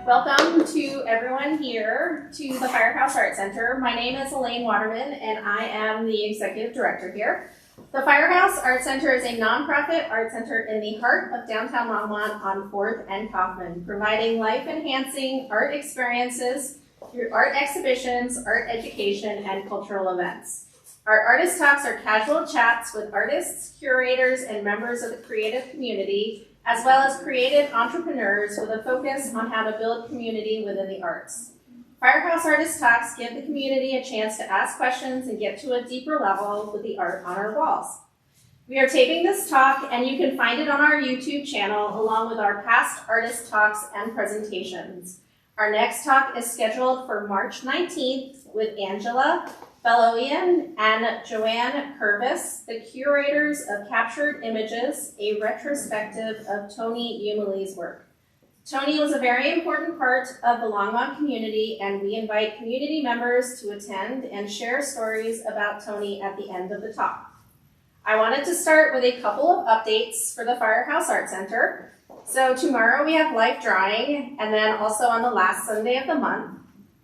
Welcome to everyone here to the Firehouse Art Center. My name is Elaine Waterman and I am the Executive Director here. The Firehouse Art Center is a nonprofit art center in the heart of downtown Longmont on 4th and Kaufman, providing life-enhancing art experiences through art exhibitions, art education, and cultural events. Our Artist Talks are casual chats with artists, curators, and members of the creative community, as well as creative entrepreneurs with a focus on how to build community within the arts. Firehouse Artist Talks give the community a chance to ask questions and get to a deeper level with the art on our walls. We are taping this talk, and you can find it on our YouTube channel along with our past Artist Talks and presentations. Our next talk is scheduled for March 19th with Angela Bellowian and Joanne Purvis, the curators of Captured Images, a retrospective of Tony Umelee's work. Tony was a very important part of the Longmont community, and we invite community members to attend and share stories about Tony at the end of the talk. I wanted to start with a couple of updates for the Firehouse Art Center. So tomorrow we have live drawing, and then also on the last Sunday of the month,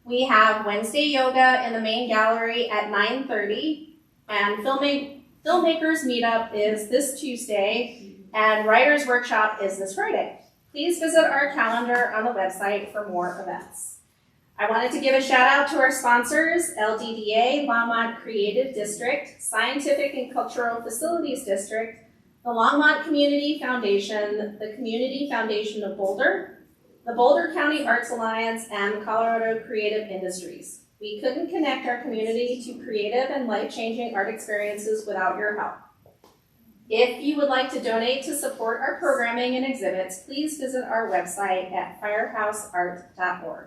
we have Wednesday yoga in the main gallery at 9:30, and Filmmakers Meetup is this Tuesday, and Writers Workshop is this Friday. Please visit our calendar on the website for more events. I wanted to give a shout out to our sponsors, LDDA, Longmont Creative District, Scientific and Cultural Facilities District, the Longmont Community Foundation, the Community Foundation of Boulder, the Boulder County Arts Alliance, and Colorado Creative Industries. We couldn't connect our community to creative and life-changing art experiences without your help. If you would like to donate to support our programming and exhibits, please visit our website at firehouseart.org.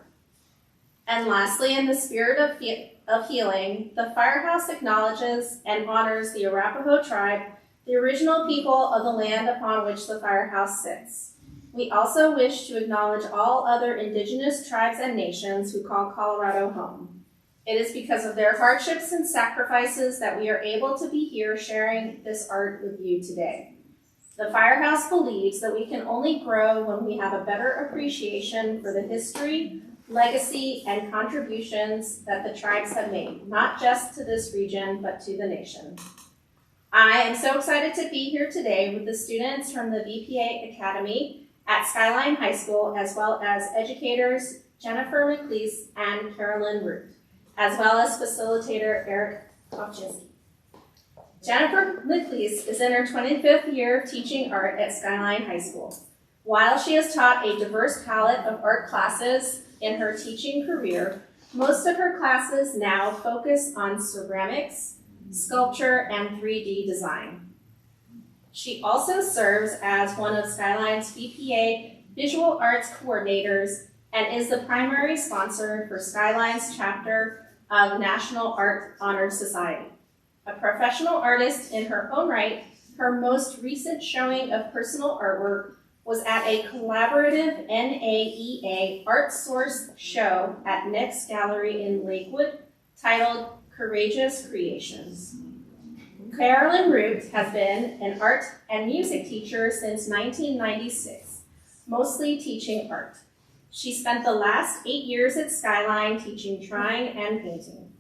And lastly, in the spirit of healing, the Firehouse acknowledges and honors the Arapaho tribe, the original people of the land upon which the Firehouse sits. We also wish to acknowledge all other indigenous tribes and nations who call Colorado home. It is because of their hardships and sacrifices that we are able to be here sharing this art with you today. The Firehouse believes that we can only grow when we have a better appreciation for the history, legacy, and contributions that the tribes have made, not just to this region, but to the nation. I am so excited to be here today with the students from the VPA Academy at Skyline High School, as well as educators Jennifer McLees and Carolyn Root, as well as facilitator Eric Kawczynski. Jennifer McLees is in her 25th year of teaching art at Skyline High School. While she has taught a diverse palette of art classes in her teaching career, most of her classes now focus on ceramics, sculpture, and 3D design. She also serves as one of Skyline's VPA Visual Arts Coordinators and is the primary sponsor for Skyline's chapter of National Art Honor Society. A professional artist in her own right, her most recent showing of personal artwork was at a collaborative NAEA Art Source show at Next Gallery in Lakewood titled Courageous Creations. Carolyn Root has been an art and music teacher since 1996, mostly teaching art. She spent the last 8 years at Skyline teaching drawing and painting.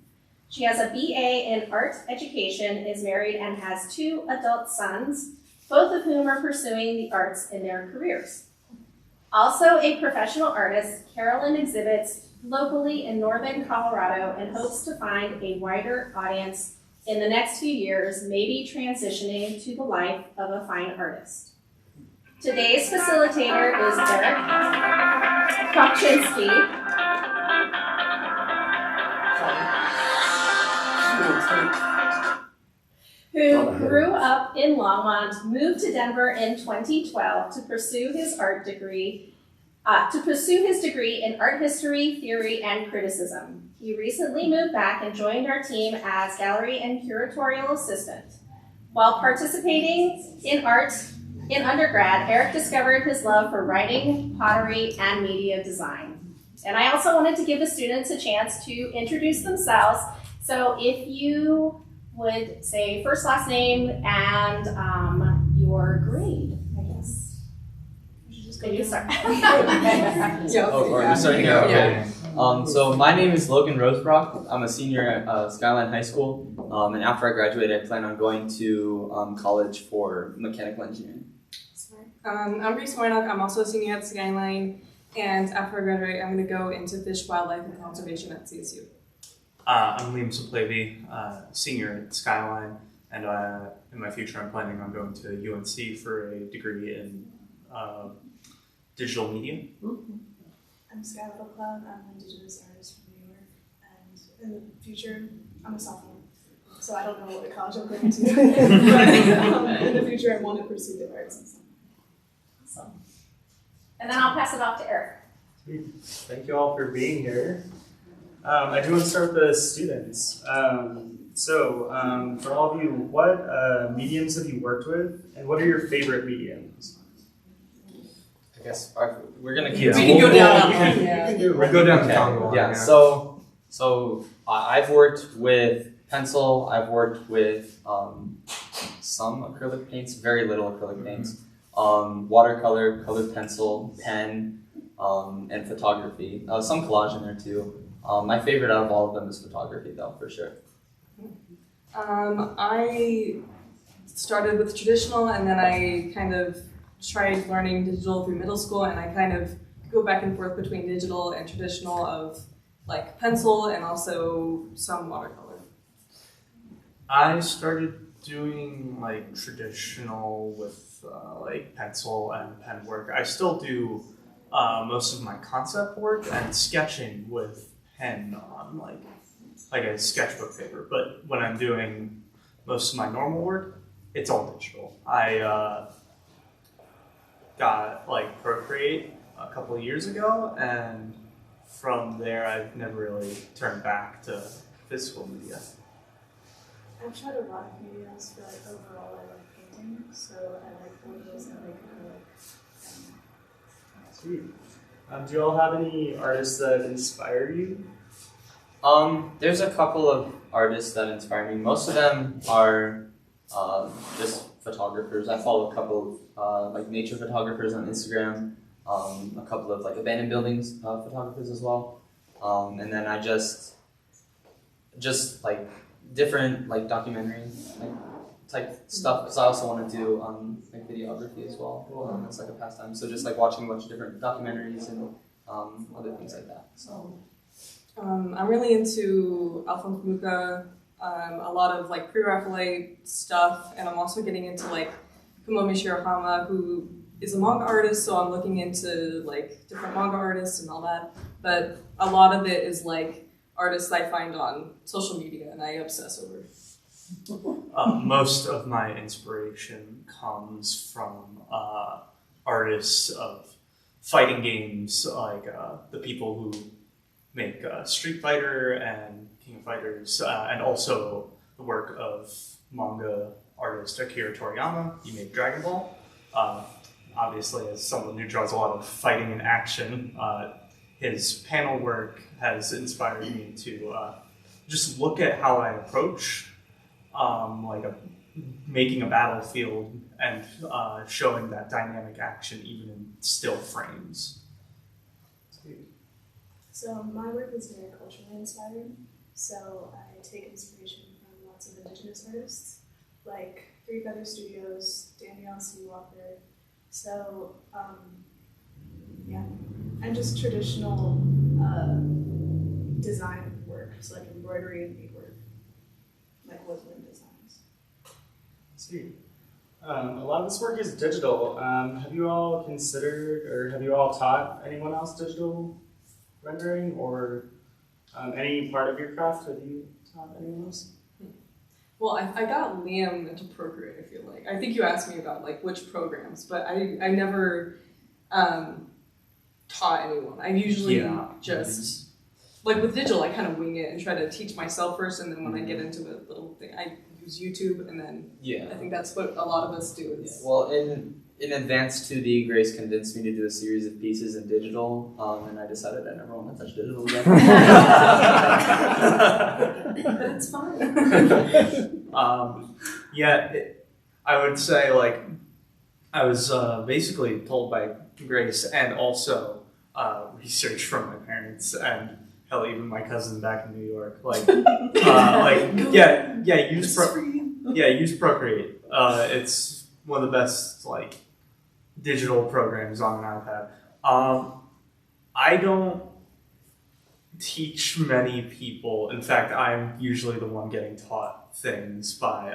She has a BA in art education, is married, and has 2 adult sons, both of whom are pursuing the arts in their careers. Also a professional artist, Carolyn exhibits locally in northern Colorado and hopes to find a wider audience in the next few years, maybe transitioning to the life of a fine artist. Today's facilitator is Eric Kawczynski, who grew up in Longmont, moved to Denver in 2012 to pursue his degree in art history, theory, and criticism. He recently moved back and joined our team as gallery and curatorial assistant. While participating in art in undergrad, Eric discovered his love for writing, pottery, and media design. And I also wanted to give the students a chance to introduce themselves. So if you would say first, last name, and your grade, I guess. You start. We're starting here. Okay. So my name is Logan Rosebrock. I'm a senior at Skyline High School, and after I graduate, I plan on going to college for mechanical engineering. I'm Grayce Wojniak. I'm also a senior at Skyline, and after I graduate, I'm going to go into fish, wildlife, and conservation at CSU. I'm Seplavy, senior at Skyline, and in my future I'm planning on going to UNC for a degree in digital media. I'm Skye. I'm an Indigenous artist from New York, and in the future I'm a sophomore, so I don't know what college I'm going to, but in the future I want to pursue the arts and stuff. Awesome. And then I'll pass it off to Eric. Thank you all for being here. I do want to start with the students. For all of you, what mediums have you worked with, and what are your favorite mediums? I guess we're gonna keep. We can go down. We'll go down the Congo line. Yeah. So I've worked with pencil. I've worked with some acrylic paints, very little acrylic paints, watercolor, colored pencil, pen, and photography. Some collage in there too. My favorite out of all of them is photography, though, for sure. I started with traditional, and then I kind of tried learning digital through middle school, and I kind of go back and forth between digital and traditional of like pencil and also some watercolor. I started doing like traditional with like pencil and pen work. I still do most of my concept work and sketching with pen on like a sketchbook paper, but when I'm doing most of my normal work, it's all digital. I got like Procreate a couple of years ago, and from there I've never really turned back to physical media. I've tried a lot of mediums, but like overall I like painting, so I like photos and like acrylic. Sweet. Do you all have any artists that inspire you? There's a couple of artists that inspire me. Most of them are just photographers. I follow a couple of like nature photographers on Instagram, a couple of like abandoned buildings photographers as well, and then I just like different like documentary like type stuff. Because I also want to do like videography as well. It's like a pastime. So just like watching a bunch of different documentaries and other things like that. So. I'm really into Alphonse Mucha, a lot of like pre-Raphaelite stuff, and I'm also getting into like Kumomi Shirahama, who is a manga artist, so I'm looking into like different manga artists and all that. But a lot of it is like artists I find on social media and I obsess over. Most of my inspiration comes from artists of fighting games, like the people who make Street Fighter and King of Fighters, and also the work of manga artist Akira Toriyama. He made Dragon Ball. Obviously, as someone who draws a lot of fighting and action, his panel work has inspired me to just look at how I approach making a battlefield and showing that dynamic action even in still frames. So my work is very culturally inspired, so I take inspiration from lots of Indigenous artists, like Three Feather Studios, Danielle C. Walker. So, and just traditional design work, so like embroidery and beadwork, like woodland designs. Sweet. A lot of this work is digital. Have you all considered, or have you all taught anyone else digital rendering, or any part of your craft? Have you taught anyone else? Well, I got Liam into Procreate, I feel like. I think you asked me about like which programs, but I never taught anyone. I usually just, like with digital, I kind of wing it and try to teach myself first, and then when I get into the little thing, I use YouTube, and then I think that's what a lot of us do. Is Well, in advance to the Grayce convinced me to do a series of pieces in digital, and I decided I never want to touch digital again. But it's fun. I would say like I was basically told by Grayce and also research from my parents and hell, even my cousin back in New York, use Procreate. It's one of the best like digital programs on an iPad. I don't teach many people. In fact, I'm usually the one getting taught things by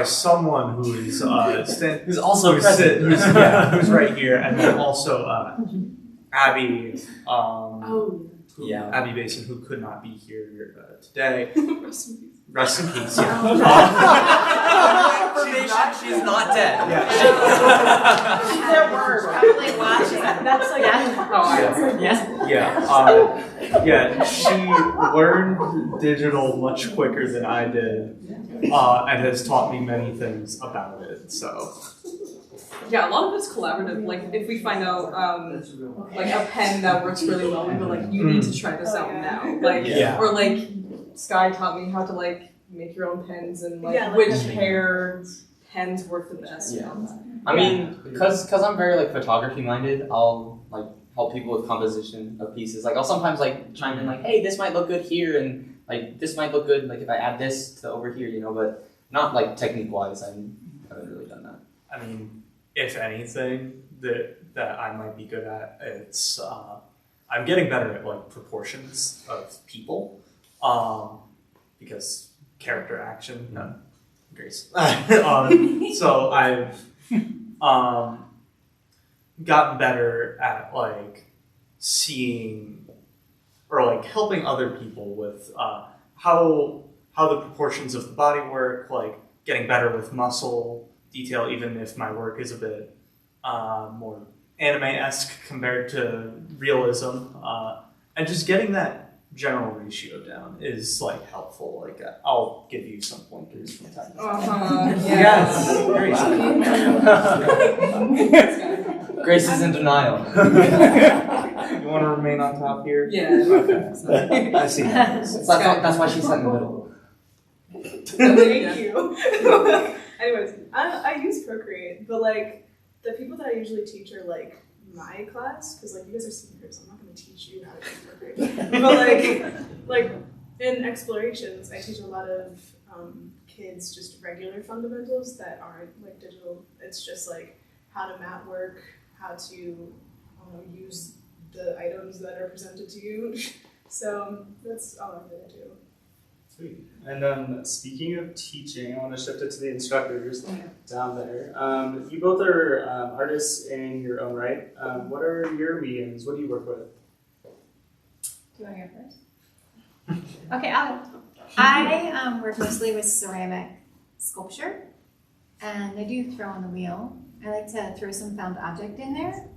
someone who is Who's also present. who's right here, and then also Abby. Abby Basin, who could not be here today. Rest in peace. She's not dead. She's at work, probably watching. That's like She learned digital much quicker than I did, and has taught me many things about it. So. Yeah, a lot of it's collaborative. Like, if we find out, like, a pen that works really well, we'll be like, you need to try this out now. Like, or, like, Skye taught me how to, like, make your own pens and, like, which pair pens work the best. Yeah. I mean, because I'm very, like, photography-minded, I'll, like, help people with composition of pieces. Like, I'll sometimes, like, chime in, like, hey, this might look good here, and, like, this might look good, like, if I add this to over here, you know, but not, like, technique-wise. I haven't really done that. I mean, if anything that I might be good at, it's I'm getting better at like proportions of people, because character action, Grayce. So I've gotten better at like seeing or like helping other people with how the proportions of the body work, like getting better with muscle detail, even if my work is a bit more anime-esque compared to realism, and just getting that general ratio down is like helpful. Like I'll give you some pointers from time to time. Yes, Grayce is in denial. You want to remain on top here? Yeah. Okay. I see. That's why she's in the middle. Thank you. Anyways, I use Procreate, but like the people that I usually teach are like my class, because like you guys are seniors, I'm not going to teach you how to use Procreate. But like in explorations, I teach a lot of kids just regular fundamentals that aren't like digital. It's just like how to map work, how to use the items that are presented to you. So that's all I'm going to do. Sweet. And speaking of teaching, I want to shift it to the instructors down there. You both are artists in your own right. What are your mediums? What do you work with? Do you want to go first? Okay, I work mostly with ceramic sculpture, and I do throw on the wheel. I like to throw some found object in there,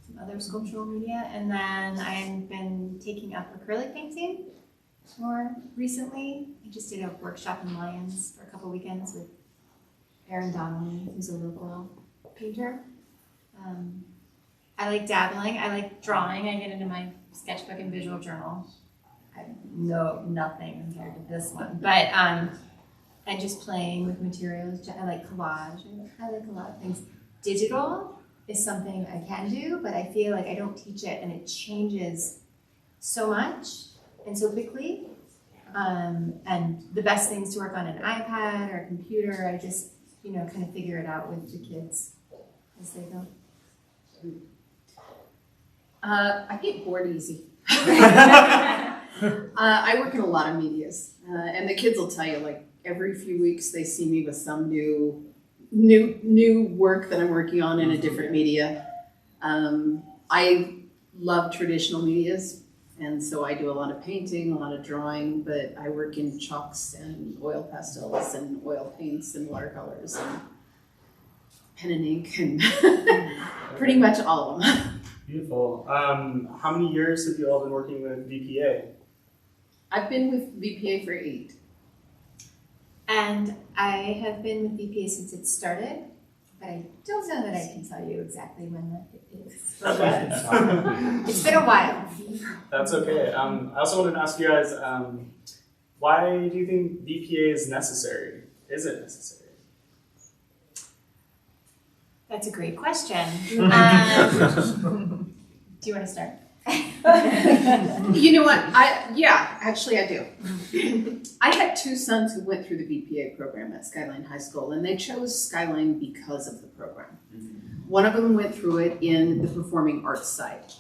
some other sculptural media, and then I've been taking up acrylic painting more recently. I just did a workshop in Lyons for a couple weekends with Erin Donnelly, who's a local painter. I like dabbling. I like drawing. I get into my sketchbook and visual journal. I know nothing compared to this one, but and just playing with materials. I like collage. I like a lot of things. Digital is something I can do, but I feel like I don't teach it, and it changes so much and so quickly. And the best things to work on an iPad or a computer, I just, kind of figure it out with the kids as they go. I get bored easy. I work in a lot of medias, and the kids will tell you, like, every few weeks they see me with some new work that I'm working on in a different media. I love traditional medias. And so I do a lot of painting, a lot of drawing, but I work in chalks and oil pastels and oil paints and watercolors and pen and ink and pretty much all of them. Beautiful. How many years have you all been working with VPA? I've been with VPA for 8. And I have been with VPA since it started, but I don't know that I can tell you exactly when that is. It's been a while. That's okay. I also wanted to ask you guys, why do you think VPA is necessary? Is it necessary? That's a great question. Do you want to start? You know what? Actually I do. I had two sons who went through the VPA program at Skyline High School, and they chose Skyline because of the program. One of them went through it in the performing arts side.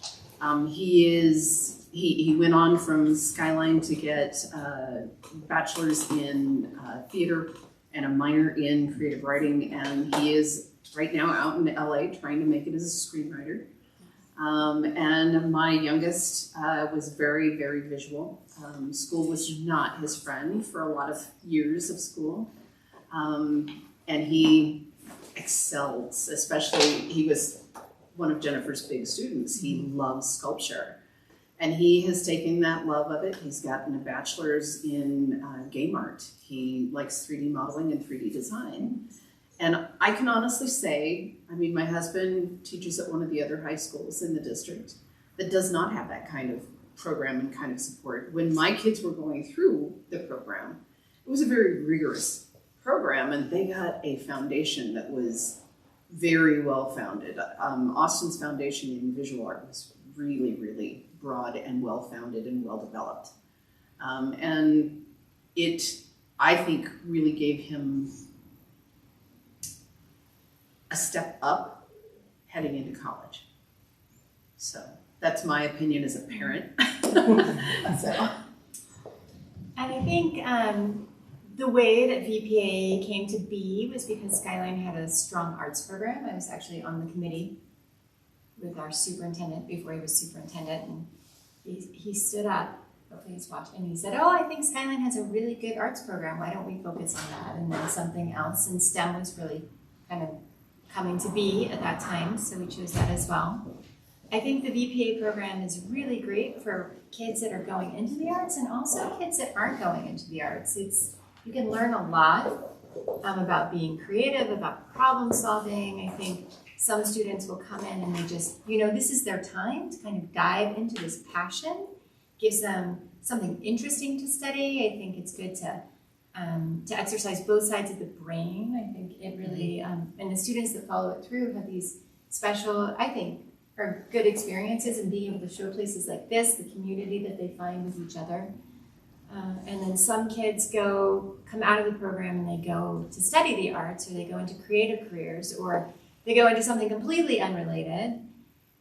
He went on from Skyline to get a bachelor's in theater and a minor in creative writing, and he is right now out in LA trying to make it as a screenwriter. And my youngest was very, very visual. School was not his friend for a lot of years of school. And he excelled, especially he was one of Jennifer's big students. He loves sculpture. And he has taken that love of it. He's gotten a bachelor's in game art. He likes 3D modeling and 3D design. And I can honestly say, I mean, my husband teaches at one of the other high schools in the district that does not have that kind of program and kind of support. When my kids were going through the program, it was a very rigorous program, and they got a foundation that was very well founded. Austin's foundation in visual art was really, really broad and well founded and well developed. And it, I think, really gave him a step up heading into college. So that's my opinion as a parent. So. And I think the way that VPA came to be was because Skyline had a strong arts program. I was actually on the committee with our superintendent before he was superintendent, and he stood up, hopefully he's watching, and he said, oh, I think Skyline has a really good arts program. Why don't we focus on that? And then something else, and STEM was really kind of coming to be at that time, so we chose that as well. I think the VPA program is really great for kids that are going into the arts and also kids that aren't going into the arts. You can learn a lot about being creative, about problem solving. I think some students will come in and they just, this is their time to kind of dive into this passion, gives them something interesting to study. I think it's good to exercise both sides of the brain. I think it really, and the students that follow it through have these special, I think, are good experiences in being able to show places like this, the community that they find with each other. And then some kids come out of the program and they go to study the arts, or they go into creative careers, or they go into something completely unrelated.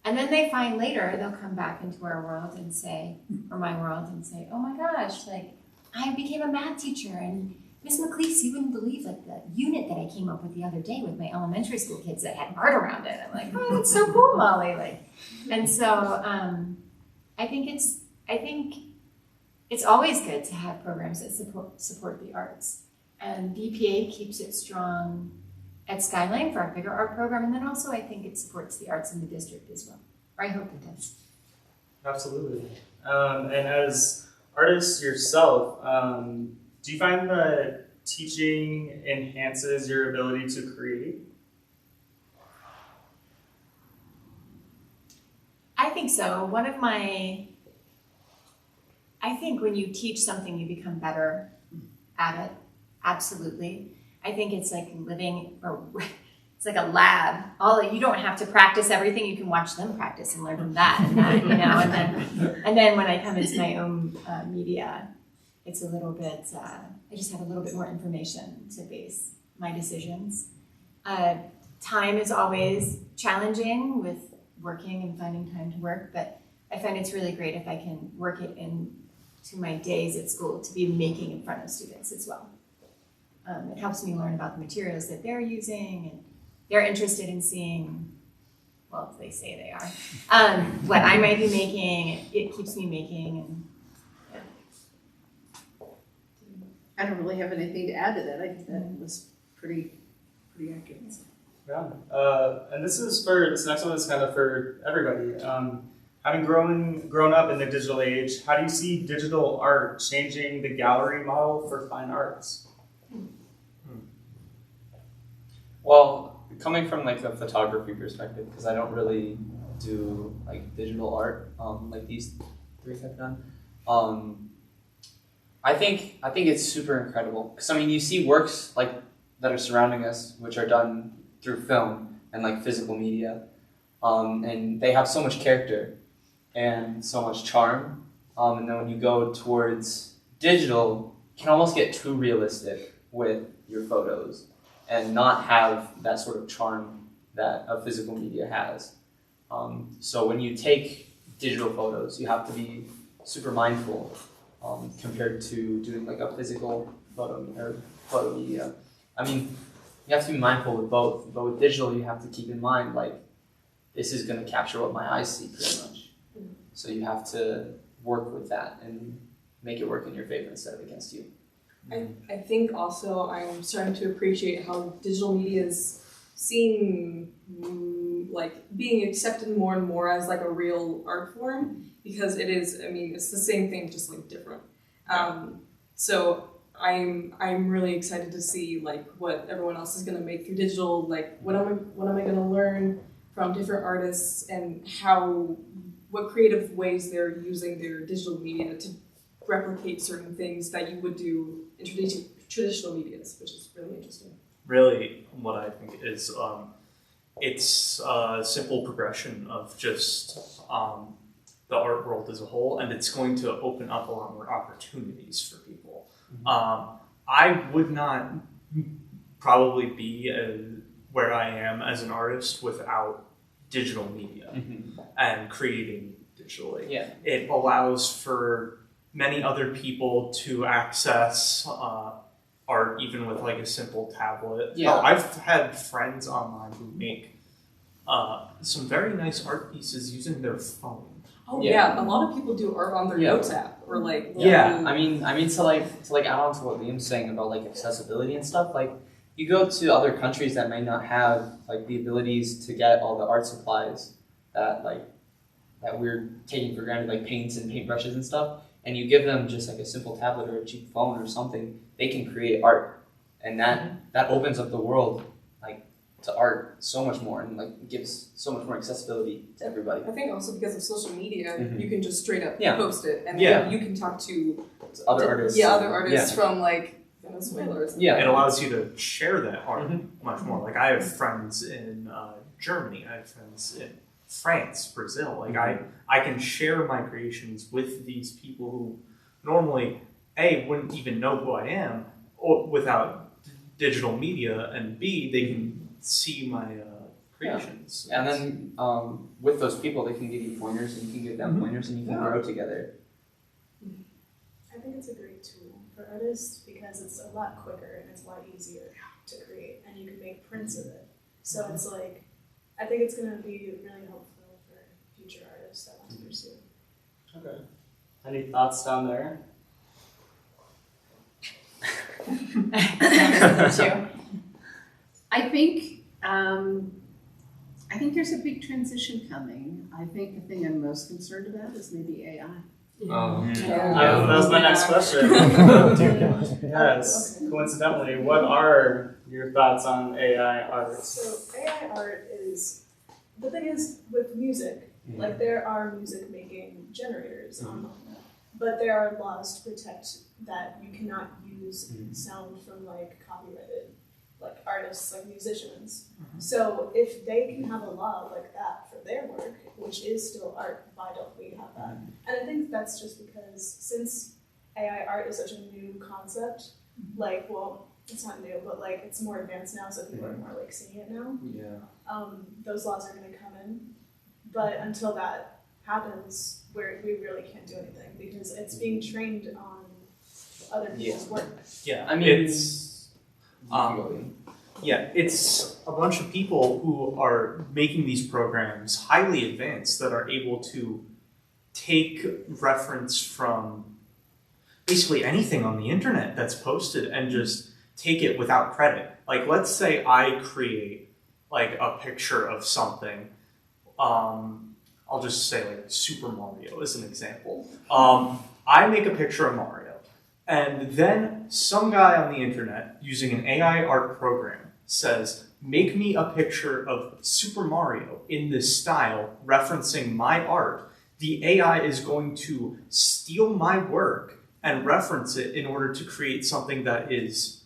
And then they find later, they'll come back into our world and say, or my world, and say, oh my gosh, like, I became a math teacher, and Miss McLees, you wouldn't believe like the unit that I came up with the other day with my elementary school kids that had art around it. I'm like, oh, that's so cool, Molly. And so I think it's always good to have programs that support the arts. And VPA keeps it strong at Skyline for our bigger art program, and then also I think it supports the arts in the district as well. Or I hope it does. Absolutely. And as artists yourself, do you find that teaching enhances your ability to create? I think so. I think when you teach something, you become better at it. Absolutely. I think it's like it's like a lab. You don't have to practice everything. You can watch them practice and learn from that and that, And then when I come into my own media, it's a little bit, I just have a little bit more information to base my decisions. Time is always challenging with working and finding time to work, but I find it's really great if I can work it into my days at school to be making in front of students as well. It helps me learn about the materials that they're using, and they're interested in seeing, well, if they say they are, what I might be making. It keeps me making. And I don't really have anything to add to that. I think that was pretty accurate. Yeah, and this next one is kind of for everybody. Having grown up in the digital age, how do you see digital art changing the gallery model for fine arts? Well, coming from like a photography perspective, because I don't really do like digital art like these three have done. I think it's super incredible, because I mean, you see works like that are surrounding us, which are done through film, and like physical media, and they have so much character and so much charm. And then when you go towards digital, you can almost get too realistic with your photos and not have that sort of charm that a physical media has. So when you take digital photos, you have to be super mindful compared to doing like a physical photo media. I mean, you have to be mindful with both, but with digital, you have to keep in mind like this is going to capture what my eyes see pretty much. So you have to work with that and make it work in your favor instead of against you. I think also I'm starting to appreciate how digital media is seen like being accepted more and more as like a real art form, because it is, I mean, it's the same thing, just like different. So I'm really excited to see like what everyone else is gonna make through digital, like what am I gonna learn from different artists and what creative ways they're using their digital media to replicate certain things that you would do in traditional medias, which is really interesting. Really, what I think is it's a simple progression of just the art world as a whole, and it's going to open up a lot more opportunities for people. I would not probably be where I am as an artist without digital media and creating digitally. Yeah. It allows for many other people to access art even with like a simple tablet. Yeah. I've had friends online who make some very nice art pieces using their phone. Oh yeah, a lot of people do art on their Notes app or like I mean to add on to what Liam's saying about like accessibility and stuff, like you go to other countries that may not have like the abilities to get all the art supplies that we're taking for granted, like paints and paintbrushes and stuff, and you give them just like a simple tablet or a cheap phone or something, they can create art, and that opens up the world like to art so much more, and like gives so much more accessibility to everybody. I think also because of social media, you can just straight up post it, and Yeah. you can talk to Other artists. Yeah, other artists from like Venezuela or something. Yeah. It allows you to share that art much more. Like I have friends in Germany, I have friends in France, Brazil. Like I can share my creations with these people who normally A, wouldn't even know who I am or without digital media, and B, they can see my creations. And then with those people, they can give you pointers, and you can give them pointers, and you can grow together. I think it's a great tool for artists because it's a lot quicker and it's a lot easier to create, and you can make prints of it. So it's like, I think it's going to be really helpful for future artists that want to pursue. Okay. Any thoughts down there? I think there's a big transition coming. I think the thing I'm most concerned about is maybe AI. That was my next question. Yes, coincidentally, what are your thoughts on AI art? So AI art is, the thing is with music, like there are music making generators online, but there are laws to protect that you cannot use sound from like copyrighted like artists, like musicians. So if they can have a law like that for their work, which is still art, why don't we have that? And I think that's just because since AI art is such a new concept, like, well, it's not new, but like it's more advanced now, so people are more like seeing it now. Those laws are going to come in, but until that happens, we really can't do anything because it's being trained on other people's work. Yeah, I mean, it's a bunch of people who are making these programs highly advanced that are able to take reference from basically anything on the internet that's posted and just take it without credit. Like, let's say I create like a picture of something. I'll just say like Super Mario as an example. I make a picture of Mario, and then some guy on the internet using an AI art program says, make me a picture of Super Mario in this style referencing my art. The AI is going to steal my work and reference it in order to create something that is,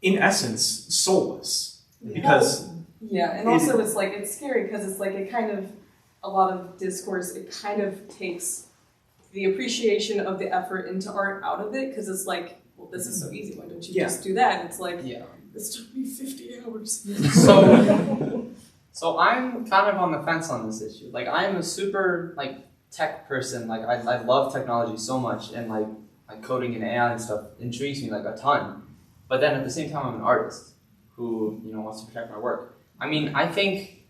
in essence, soulless. Because Yeah, and also it's like, it's scary because it's like it kind of, a lot of discourse, it kind of takes the appreciation of the effort into art out of it because it's like, well, this is so easy, why don't you just do that? And it's like, this took me 50 hours. So I'm kind of on the fence on this issue. Like I'm a super like tech person. Like I love technology so much, and like coding and AI and stuff intrigues me like a ton. But then at the same time, I'm an artist who wants to protect my work. I mean, I think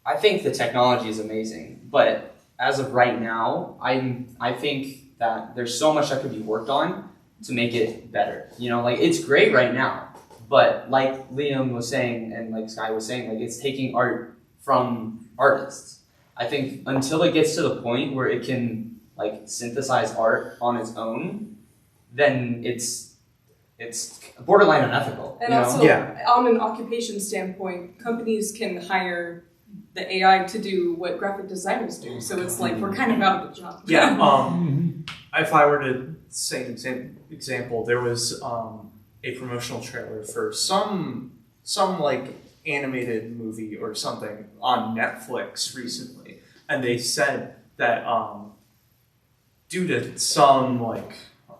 the technology is amazing, but as of right now, I think that there's so much that could be worked on to make it better. Like it's great right now. But like Liam was saying and like Skye was saying, like it's taking art from artists. I think until it gets to the point where it can like synthesize art on its own, then it's borderline unethical. And also, on an occupation standpoint, companies can hire the AI to do what graphic designers do. So it's like we're kind of out of the job. If I were to say an example, there was a promotional trailer for some like animated movie or something on Netflix recently, and they said that due to some like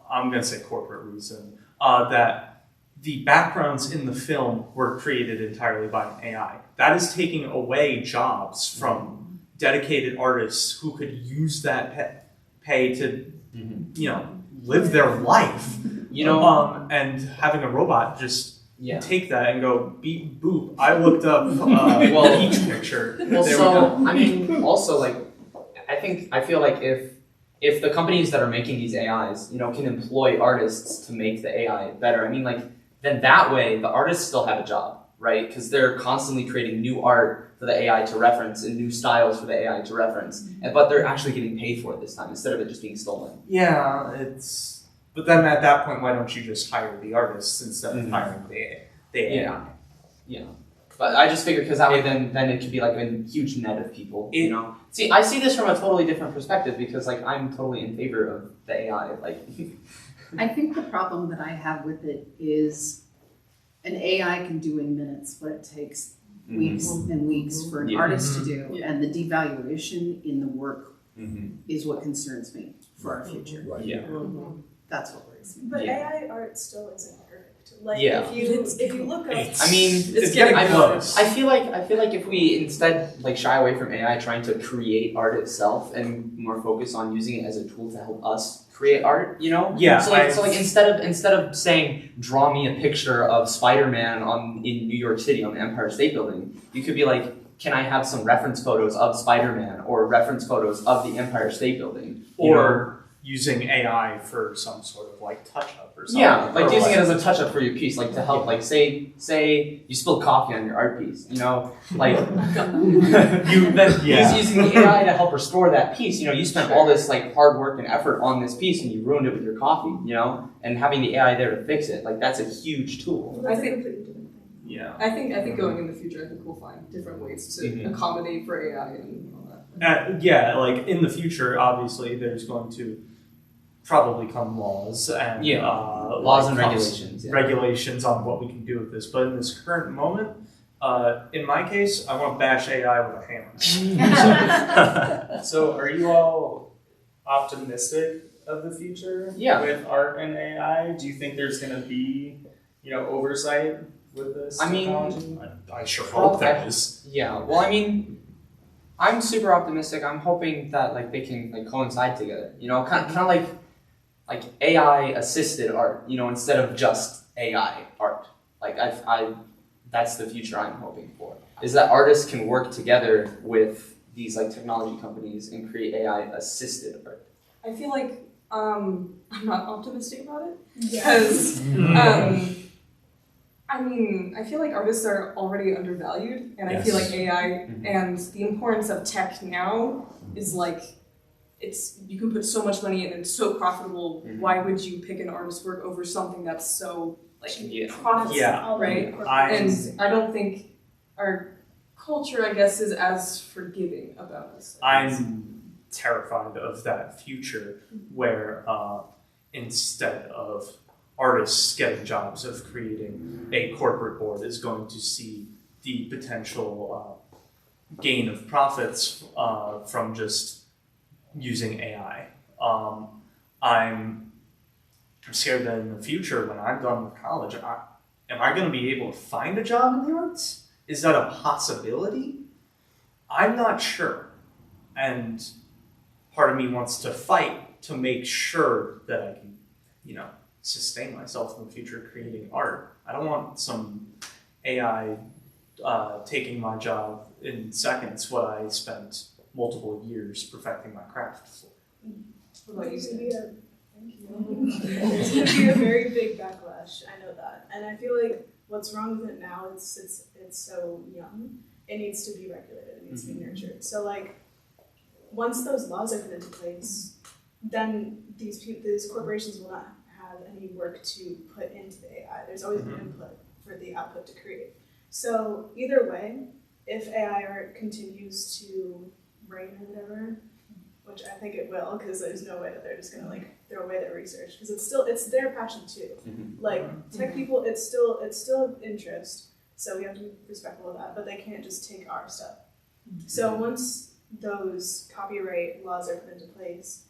I'm gonna say corporate reason that the backgrounds in the film were created entirely by an AI. That is taking away jobs from dedicated artists who could use that pay to live their life. And having a robot just take that and go beep boop. I looked up each picture. I mean, also like, I feel like if the companies that are making these AIs, can employ artists to make the AI better. I mean, like, then that way the artists still have a job, right? Because they're constantly creating new art for the AI to reference and new styles for the AI to reference, but they're actually getting paid for it this time instead of it just being stolen. Yeah, But then at that point, why don't you just hire the artists instead of hiring the AI? Yeah. But I just figured because that way then it could be like a huge net of people, See, I see this from a totally different perspective because like I'm totally in favor of the AI. Like, I think the problem that I have with it is an AI can do in minutes what it takes weeks and weeks for an artist to do, and the devaluation in the work is what concerns me for our future. That's what worries me. But AI art still isn't perfect. Like if you look up, I mean, it's getting close. I feel like if we instead like shy away from AI trying to create art itself and more focus on using it as a tool to help us create art, So like instead of saying draw me a picture of Spider-Man in New York City on the Empire State Building, you could be like, can I have some reference photos of Spider-Man or reference photos of the Empire State Building, or using AI for some sort of like touch-up or something. Yeah, like using it as a touch-up for your piece, like to help, like say you spilled coffee on your art piece, like using the AI to help restore that piece. You spent all this like hard work and effort on this piece and you ruined it with your coffee, and having the AI there to fix it, like that's a huge tool. I think going in the future, I think we'll find different ways to accommodate for AI and all that. Like in the future, obviously, there's going to probably come laws and laws and regulations on what we can do with this. But in this current moment, in my case, I want to bash AI with a hammer. So are you all optimistic of the future with art and AI? Do you think there's going to be oversight with this technology? I sure hope there is. Yeah, well, I mean, I'm super optimistic. I'm hoping that like they can like coincide together. Kind of like AI assisted art. Instead of just AI art. Like that's the future I'm hoping for. Is that artists can work together with these like technology companies and create AI assisted art. I feel like I'm not optimistic about it because. I mean, I feel like artists are already undervalued, and I feel like AI and the importance of tech now is like, you can put so much money in and it's so profitable. Why would you pick an artist's work over something that's so like profitable, right? And I don't think our culture, I guess, is as forgiving about this. I'm terrified of that future where instead of artists getting jobs of creating, a corporate board is going to see the potential gain of profits from just using AI. I'm scared that in the future, when I'm done with college, am I going to be able to find a job in the arts? Is that a possibility? I'm not sure. And part of me wants to fight to make sure that I can, sustain myself in the future creating art. I don't want some AI taking my job in seconds, what I spent multiple years perfecting my craft for. There's going to be there's going to be a very big backlash. I know that, and I feel like what's wrong with it now is it's so young. It needs to be regulated. It needs to be nurtured. So like, once those laws are put into place, then these corporations will not have any work to put into the AI. There's always an input for the output to create. So either way, if AI art continues to reign or whatever, which I think it will, because there's no way that they're just gonna throw away their research, because it's their passion too. Like tech people, it's still of interest, so we have to be respectful of that. But they can't just take our stuff. So once those copyright laws are put into place,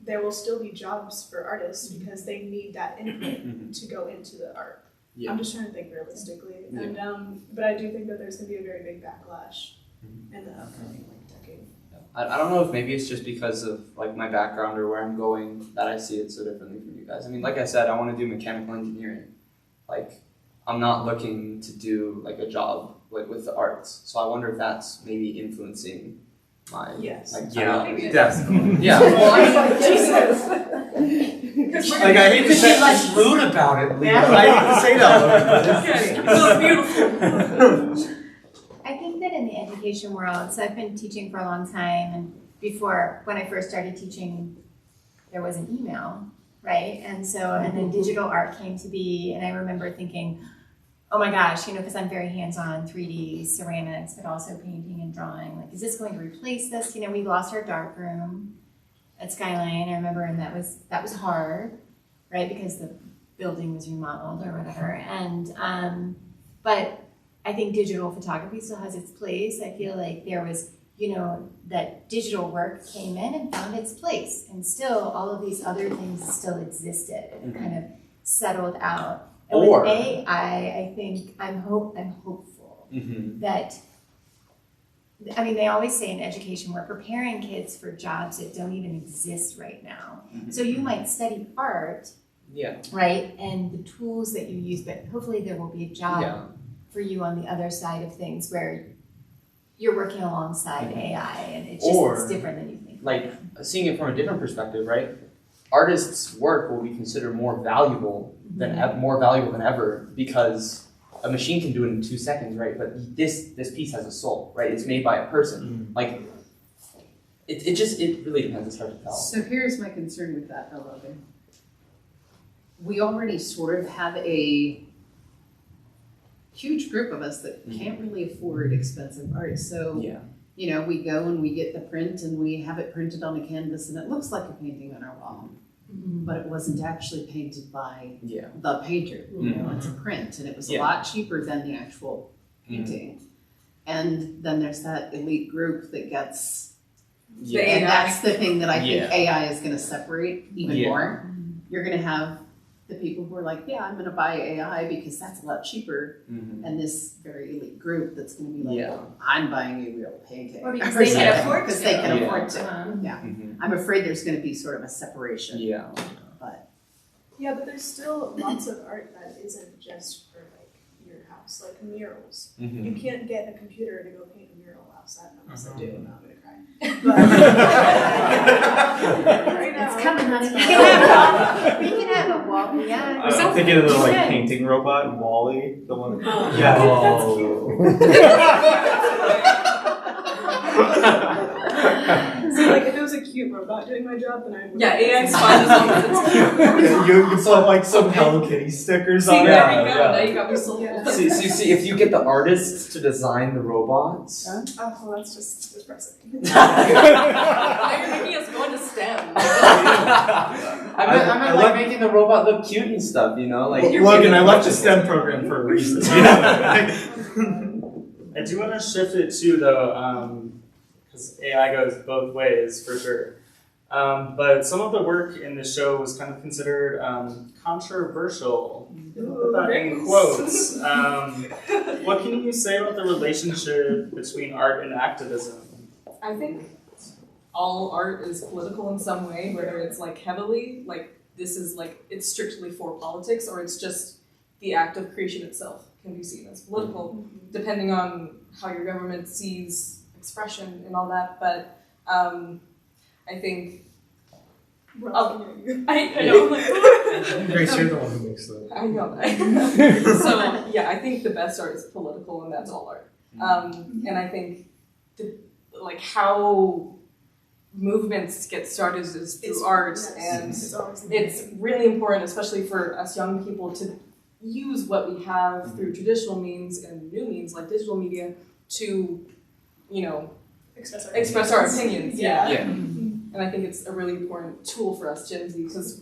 there will still be jobs for artists because they need that input to go into the art. Yeah. I'm just trying to think realistically, and but I do think that there's going to be a very big backlash in the upcoming decade. I don't know if maybe it's just because of my background or where I'm going that I see it so differently from you guys. I mean, like I said, I want to do mechanical engineering. I'm not looking to do a job with the arts. So I wonder if that's maybe influencing my definitely. Yeah. Well, Jesus. I hate to say less rude about it, Lee. I hate to say that. It's beautiful. I think that in the education world, so I've been teaching for a long time, and before, when I first started teaching, there was an email, right? And then digital art came to be, and I remember thinking, oh my gosh, because I'm very hands-on, 3D, ceramics, but also painting and drawing. Is this going to replace this? We lost our dark room at Skyline, I remember, and that was hard, right? Because the building was remodeled or whatever. And but I think digital photography still has its place. I feel like there was, that digital work came in and found its place, and still all of these other things still existed and kind of settled out. And with AI, I think I'm hopeful that, they always say in education, we're preparing kids for jobs that don't even exist right now. So you might study art, right, and the tools that you use, but hopefully there will be a job for you on the other side of things where you're working alongside AI, and it's different than you think. Seeing it from a different perspective, right? Artists' work will be considered more valuable than ever because a machine can do it in 2 seconds, right? But this piece has a soul, right? It's made by a person. It really depends. It's hard to tell. So here's my concern with that, though, Logan. We already sort of have a huge group of us that can't really afford expensive art. So we go and we get the print and we have it printed on a canvas and it looks like a painting on our wall. But it wasn't actually painted by the painter. It's a print, and it was a lot cheaper than the actual painting. And then there's that elite group that gets, and that's the thing that I think AI is going to separate even more. You're going to have the people who are like, I'm going to buy AI because that's a lot cheaper, and this very elite group that's going to be like, I'm buying a real painting. Or because they can afford to. Because they can afford to. I'm afraid there's going to be sort of a separation. But there's still lots of art that isn't just for your house, like murals. You can't get a computer to go paint a mural outside unless I do, and I'm going to cry. It's coming, honey. We can have a wall. I'm thinking of the painting robot, Wall-E, the one. So if it was a cute robot doing my job, then I would. AI's fine as long as it's You put some Hello Kitty stickers on it. There we go. Now you got me sold. See, if you get the artists to design the robots. Oh, that's just depressing. Now you're making us go into STEM. I meant making the robot look cute and stuff, Logan, I left the STEM program for a reason. I do want to shift it too, though, because AI goes both ways for sure. But some of the work in the show was kind of considered controversial. Put that in quotes. What can you say about the relationship between art and activism? I think all art is political in some way, whether it's like heavily, like this is like it's strictly for politics, or it's just the act of creation itself can be seen as political, depending on how your government sees expression and all that. But I think. I know. Grayce, you're the one who makes the. I know that. So yeah, I think the best art is political, and that's all art. And I think like how movements get started is through art, and it's really important, especially for us young people, to use what we have through traditional means and new means like digital media to, you know, express our opinions. Yeah. And I think it's a really important tool for us Gen Z because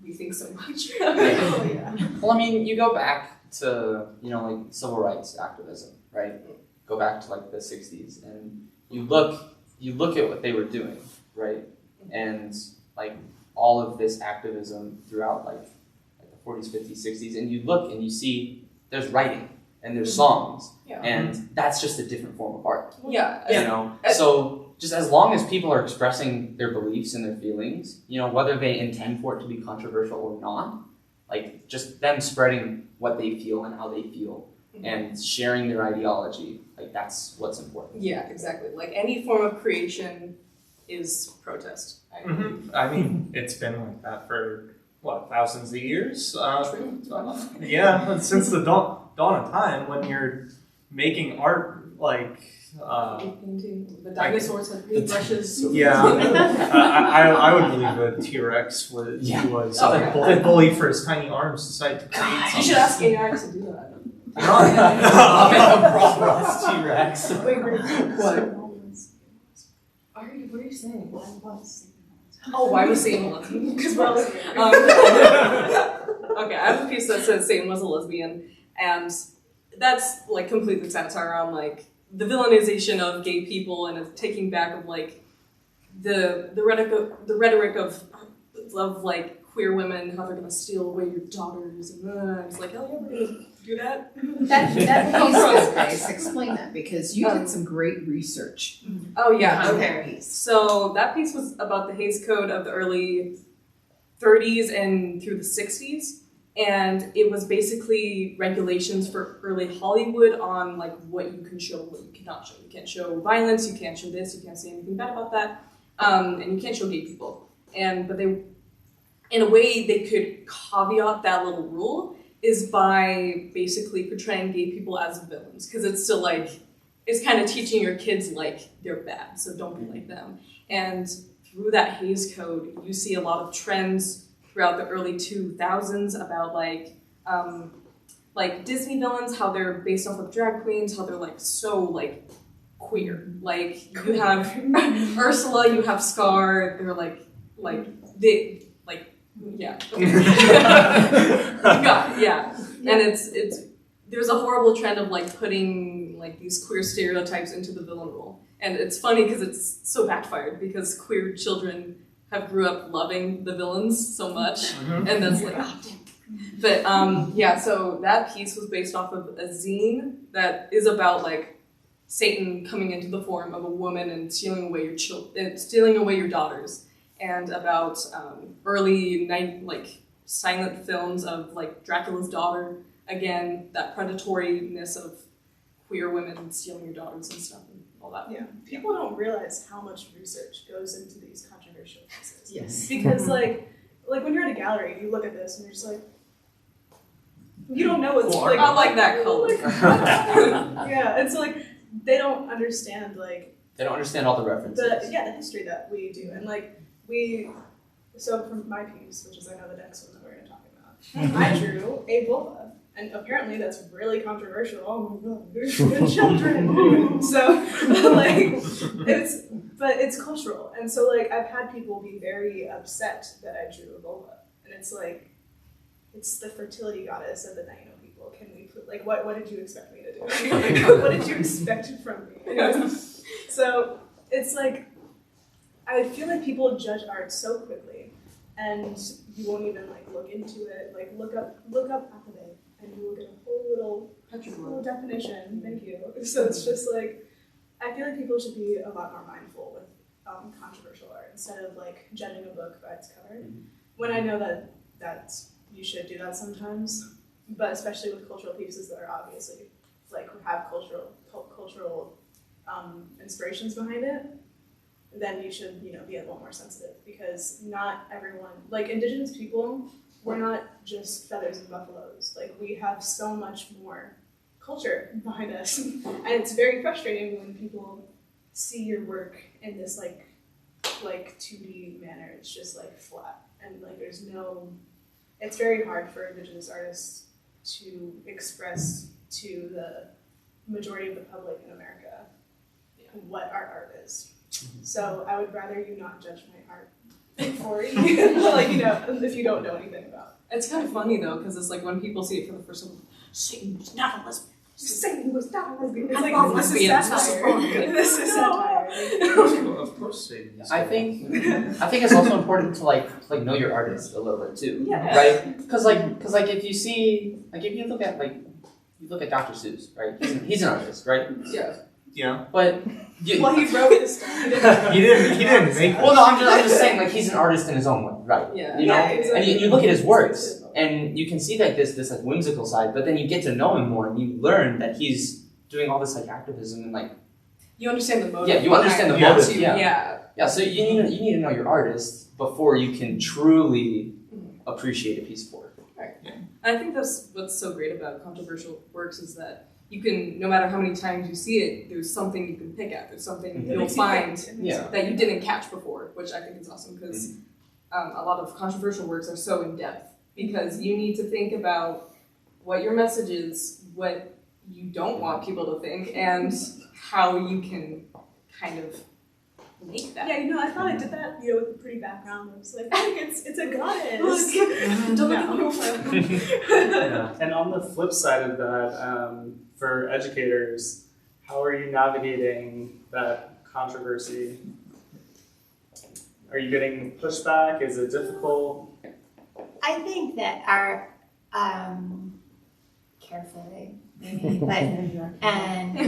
we think so much. Well, I mean, you go back to, like civil rights activism, right? Go back to like the 60s and you look at what they were doing, right? And like all of this activism throughout like the 40s, 50s, 60s, and you look and you see there's writing and there's songs, and that's just a different form of art. So just as long as people are expressing their beliefs and their feelings, whether they intend for it to be controversial or not, like just them spreading what they feel and how they feel and sharing their ideology, like that's what's important. Yeah, exactly. Like any form of creation is protest. I mean, it's been like that for thousands of years? True. Yeah, since the dawn of time, when you're making art, like the dinosaurs had paintbrushes. Yeah, I would believe a T-Rex was bullied for his tiny arms, decided to create something. You should ask AI to do that. T-Rex. What? What are you saying? Why was Satan a lesbian? Because okay, I have a piece that says Satan was a lesbian, and that's like completely satire on like the villainization of gay people and of taking back of like the rhetoric of like queer women, how they're gonna steal away your daughters, and it's like, hell yeah, we're gonna do that. That piece, explain that, because you did some great research. Oh yeah, on okay. that piece. So that piece was about the Hays Code of the early 30s and through the 60s. And it was basically regulations for early Hollywood on like what you can show, what you cannot show. You can't show violence, you can't show this, you can't say anything bad about that, and you can't show gay people. But they, in a way, they could caveat that little rule is by basically portraying gay people as villains, because it's still like, it's kind of teaching your kids like they're bad, so don't be like them. And through that Hays Code, you see a lot of trends throughout the early 2000s about like Disney villains, how they're based off of drag queens, how they're like so like queer. Like you have Ursula, you have Scar, they're like they like yeah. Yeah. And it's there's a horrible trend of like putting like these queer stereotypes into the villain role. And it's funny because it's so backfired because queer children have grew up loving the villains so much, and that's like, oh, damn. But so that piece was based off of a zine that is about like Satan coming into the form of a woman and stealing away your daughters, and about early silent films of like Dracula's daughter. Again, that predatoriness of queer women stealing your daughters and stuff. All that. Yeah, people don't realize how much research goes into these controversial pieces. Yes. Because like when you're at a gallery, you look at this and you're just like, you don't know what's like. I like that color. Yeah, it's like they don't understand like. They don't understand all the references. The history that we do, and like so from my piece, which is I know the next one that we're going to talk about, I drew a vulva. And apparently that's really controversial. Oh my god, there's children. So, it's cultural. And so, like, I've had people be very upset that I drew a vulva. And it's like, it's the fertility goddess of the Taino people. Can we, what did you expect me to do? What did you expect from me? So it's like, I feel like people judge art so quickly, and you won't even like look into it. Like look up alphabet, and you will get a whole little definition. Thank you. So it's just like, I feel like people should be a lot more mindful with controversial art instead of like judging a book by its cover. When I know that you should do that sometimes, but especially with cultural pieces that are obviously like have cultural inspirations behind it, then you should be a little more sensitive, because not everyone, like Indigenous people, we're not just feathers and buffaloes. Like we have so much more culture behind us, and it's very frustrating when people see your work in this like 2D manner. It's just like flat, and like there's no. It's very hard for Indigenous artists to express to the majority of the public in America what our art is. So I would rather you not judge my art for you, like if you don't know anything about it. It's kind of funny though, because it's like when people see it for the first time, Satan was not a lesbian. Satan was not a lesbian. It's I'm like, not this is lesbian. satire. This is satire. Of course, Satan is I think it's also important to like know your artist a little bit too, Yeah. right? Because if you look at Dr. Seuss, right? He's an artist, right? Yeah. Yeah. But Well, he wrote this stuff. He didn't make well, no, I'm just saying, like, he's an artist in his own way, right? Yeah. You know, Yeah, exactly. and you look at his works, and you can see like this like whimsical side, but then you get to know him more, and you learn that he's doing all this like activism and like. You understand the motive. Yeah, you understand the behind motive, it. yeah. Yeah, so you need to know your artist before you can truly appreciate a piece of work. Right. Yeah. And I think that's what's so great about controversial works is that you can, no matter how many times you see it, there's something you can pick at. There's something you'll find that you didn't catch before, which I think is awesome because a lot of controversial works are so in depth because you need to think about what your message is, what you don't want people to think, and how you can kind of make that. Yeah, I thought I did that, with a pretty background. I was like, look, it's a goddess. Yeah. And on the flip side of that, for educators, how are you navigating that controversy? Are you getting pushback? Is it difficult? I think that our carefully maybe, but and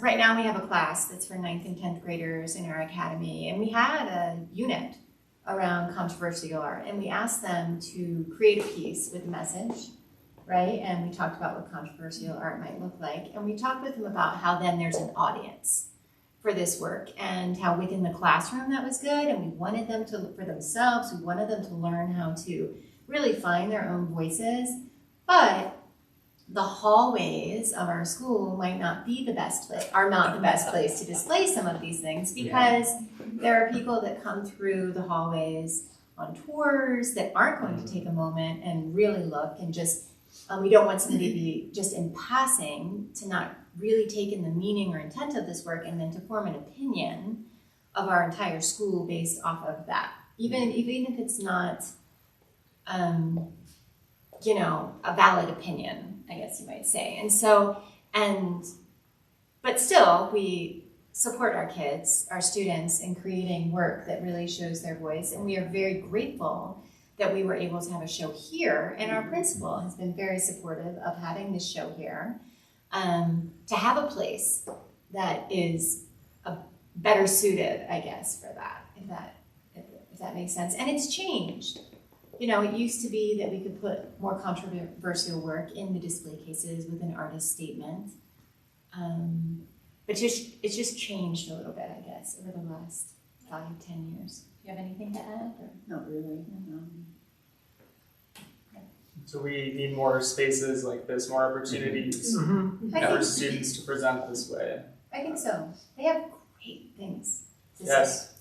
right now we have a class that's for 9th and 10th graders in our academy, and we had a unit around controversial art, and we asked them to create a piece with a message, right? And we talked about what controversial art might look like, and we talked with them about how then there's an audience for this work, and how within the classroom that was good, and we wanted them to look for themselves, we wanted them to learn how to really find their own voices, but the hallways of our school might not be the best place, are not the best place to display some of these things, because there are people that come through the hallways on tours that aren't going to take a moment and really look and just, we don't want somebody to be just in passing to not really take in the meaning or intent of this work and then to form an opinion of our entire school based off of that. Even if it's not, a valid opinion, I guess you might say. And so, but still, we support our kids, our students, in creating work that really shows their voice. And we are very grateful that we were able to have a show here. And our principal has been very supportive of having this show here, to have a place that is better suited, I guess, for that, if that makes sense. And it's changed. It used to be that we could put more controversial work in the display cases with an artist statement. But it's just changed a little bit, I guess, over the last 5-10 years. Do you have anything to add? Or? Not really. So we need more spaces like this, more opportunities for students to present this way. I think so. They have great things to say. Yes,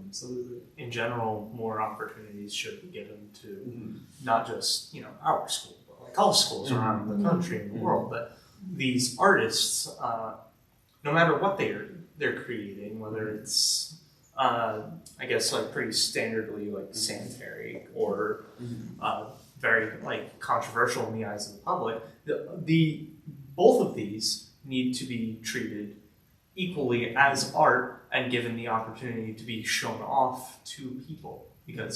absolutely. In general, more opportunities should be given to not just our school, but like all schools around the country and the world. But these artists, no matter what they're creating, whether it's I guess like pretty standardly like sanitary or very like controversial in the eyes of the public. The both of these need to be treated equally as art and given the opportunity to be shown off to people, because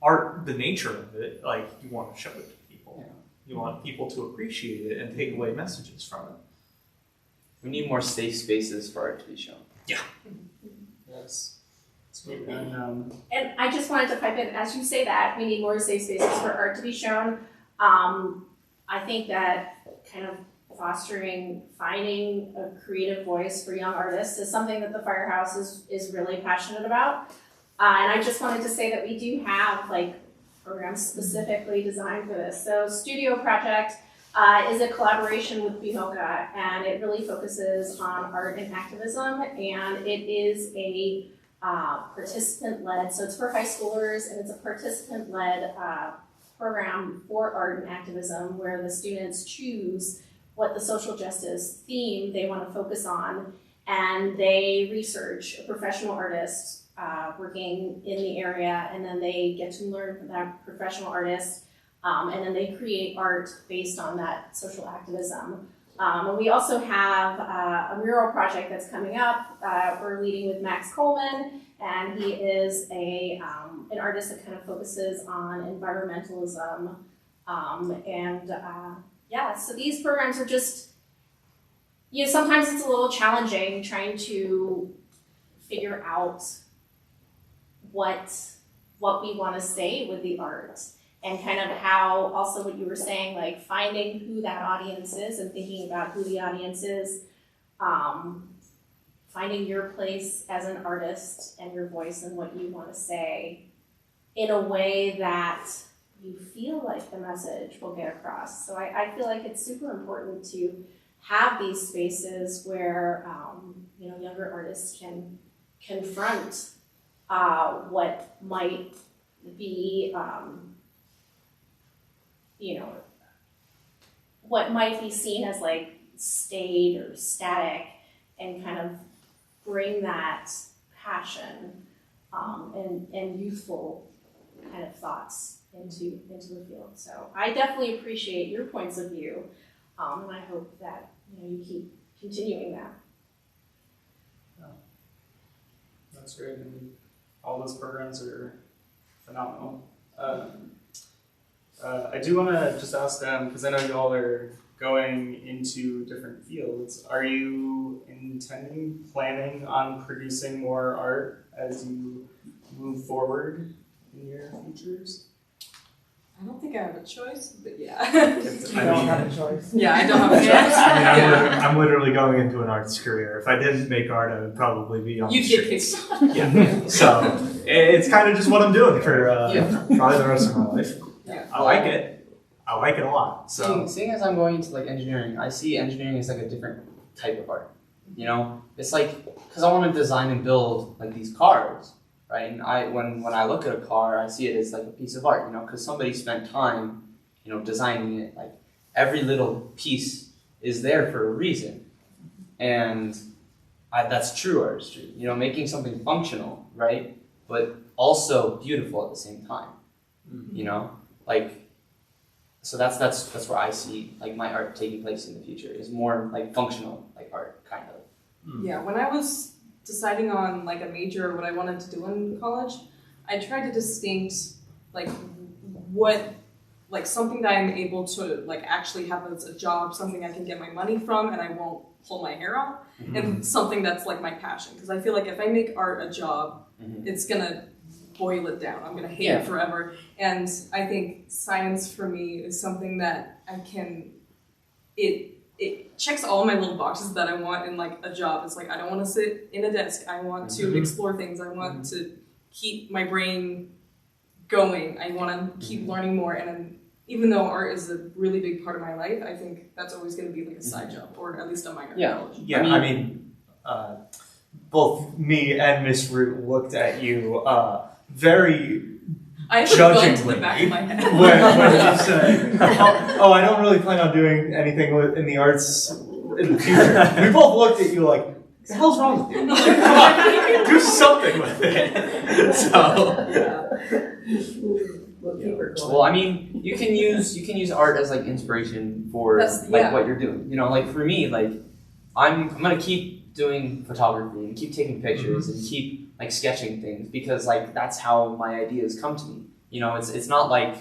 art, the nature of it, like you want to show it to people. You want people to appreciate it and take away messages from it. We need more safe spaces for art to be shown. Yeah. Yes. Sweet. And And I just wanted to pipe in, as you say that, we need more safe spaces for art to be shown. I think that kind of finding a creative voice for young artists is something that the Firehouse is really passionate about. And I just wanted to say that we do have like programs specifically designed for this. So Studio Project is a collaboration with BHOCA, and it really focuses on art and activism, and it is a participant-led, so it's for high schoolers, and it's a participant-led program for art and activism where the students choose what the social justice theme they want to focus on, and they research a professional artist working in the area, and then they get to learn from that professional artist, and then they create art based on that social activism. And we also have a mural project that's coming up. We're leading with Max Coleman, and he is an artist that kind of focuses on environmentalism. So these programs are just, sometimes it's a little challenging trying to figure out what we want to say with the art, and kind of how, also what you were saying, like finding who that audience is and thinking about who the audience is, finding your place as an artist and your voice and what you want to say in a way that you feel like the message will get across. So I feel like it's super important to have these spaces where younger artists can confront what might be what might be seen as like staid or static, and kind of bring that passion and youthful kind of thoughts into the field. So I definitely appreciate your points of view, and I hope that you keep continuing that. that's great. And all those programs are phenomenal. I do want to just ask them, because I know you all are going into different fields. Are you planning on producing more art as you move forward in your futures? I don't think I have a choice, but yeah. I don't have a choice. Yeah, I don't have a choice. Yeah. I'm literally going into an arts career. If I didn't make art, I would probably be on the You'd get streets. kicked. Yeah. So it's kind of just what I'm doing for probably the rest of my life. Yeah. I like it. I like it a lot. So Seeing as I'm going into like engineering, I see engineering as like a different type of art. It's like, because I want to design and build like these cars, right? And when I look at a car, I see it as like a piece of art, because somebody spent time, designing it. Like every little piece is there for a reason, and that's true artistry. Making something functional, right? But also beautiful at the same time. So that's where I see like my art taking place in the future, is more like functional like art kind of. Yeah, when I was deciding on like a major or what I wanted to do in college, I tried to distinct like what, like something that I'm able to like actually have as a job, something I can get my money from and I won't pull my hair out, and something that's like my passion. Because I feel like if I make art a job, it's gonna boil it down. I'm gonna hate it forever. And I think science for me is something that I can, it checks all my little boxes that I want in like a job. It's like, I don't want to sit in a desk. I want to explore things. I want to keep my brain going. I want to keep learning more. And even though art is a really big part of my life, I think that's always going to be like a side job, or at least a minor in college. Yeah, I mean, both me and Miss Root looked at you very I have a gun to the judgingly back of my head. when you said, I don't really plan on doing anything in the arts in the future. We both looked at you like, what the hell's wrong with you? Like, come on, do something with it. So, We'll keep her going. Well, I mean, you can use art as like inspiration for what you're doing. You know, like for me, like I'm gonna keep doing photography and keep taking pictures and keep like sketching things because like that's how my ideas come to me. You know, it's not like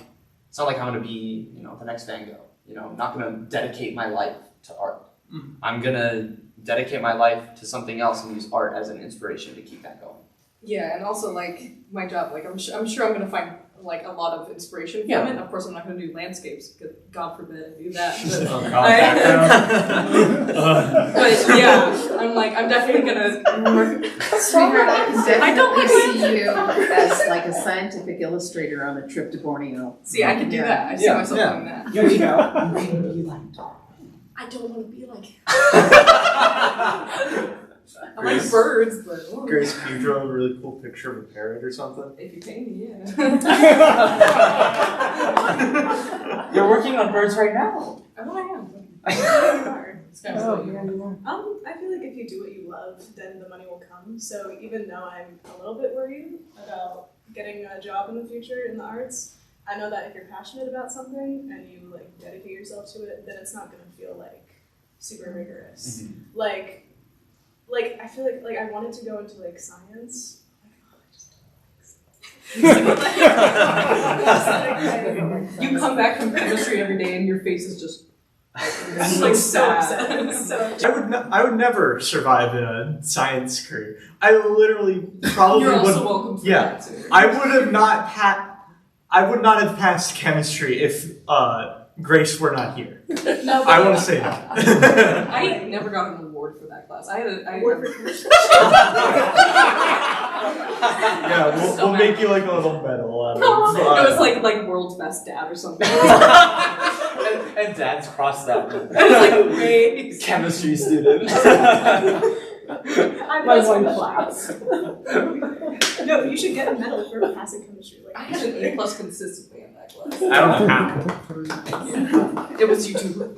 I'm gonna be, you know, the next Van Gogh. You know, I'm not gonna dedicate my life to art. I'm gonna dedicate my life to something else and use art as an inspiration to keep that going. Yeah, and also like my job, like I'm sure I'm gonna find like a lot of inspiration from it. Of course, I'm not gonna do landscapes because God forbid I do that. But yeah, I'm definitely gonna. Sweetheart, I can definitely see you as like a scientific illustrator on a trip to Borneo. See, I can do that. I see myself doing that. Yeah, you know, you can be like I don't want to be like him. I like birds, but Grayce, can you draw a really cool picture of a parrot or something? if you pay me, yeah. You're working on birds right now. Oh, I am. It's kind of I feel like if you do what you love, then the money will come. So even though I'm a little bit worried about getting a job in the future in the arts, I know that if you're passionate about something and you like dedicate yourself to it, then it's not gonna feel like super rigorous. Like I feel like I wanted to go into like science. You come back from chemistry every day and your face is just like sad. So I would never survive in a science career. I literally probably You're also would. welcome for Yeah, that too. I would not have passed chemistry if Grayce were not here. no, I want to say that. I never got an award for that class. Yeah, we'll make you like a little medal out of it. It was like world's best dad or something. and Dad's crossed out. It was like great. Chemistry student. My one class. No, you should get a medal for passing chemistry. Like I had an A+ consistently in that class. I don't know how. It was YouTube.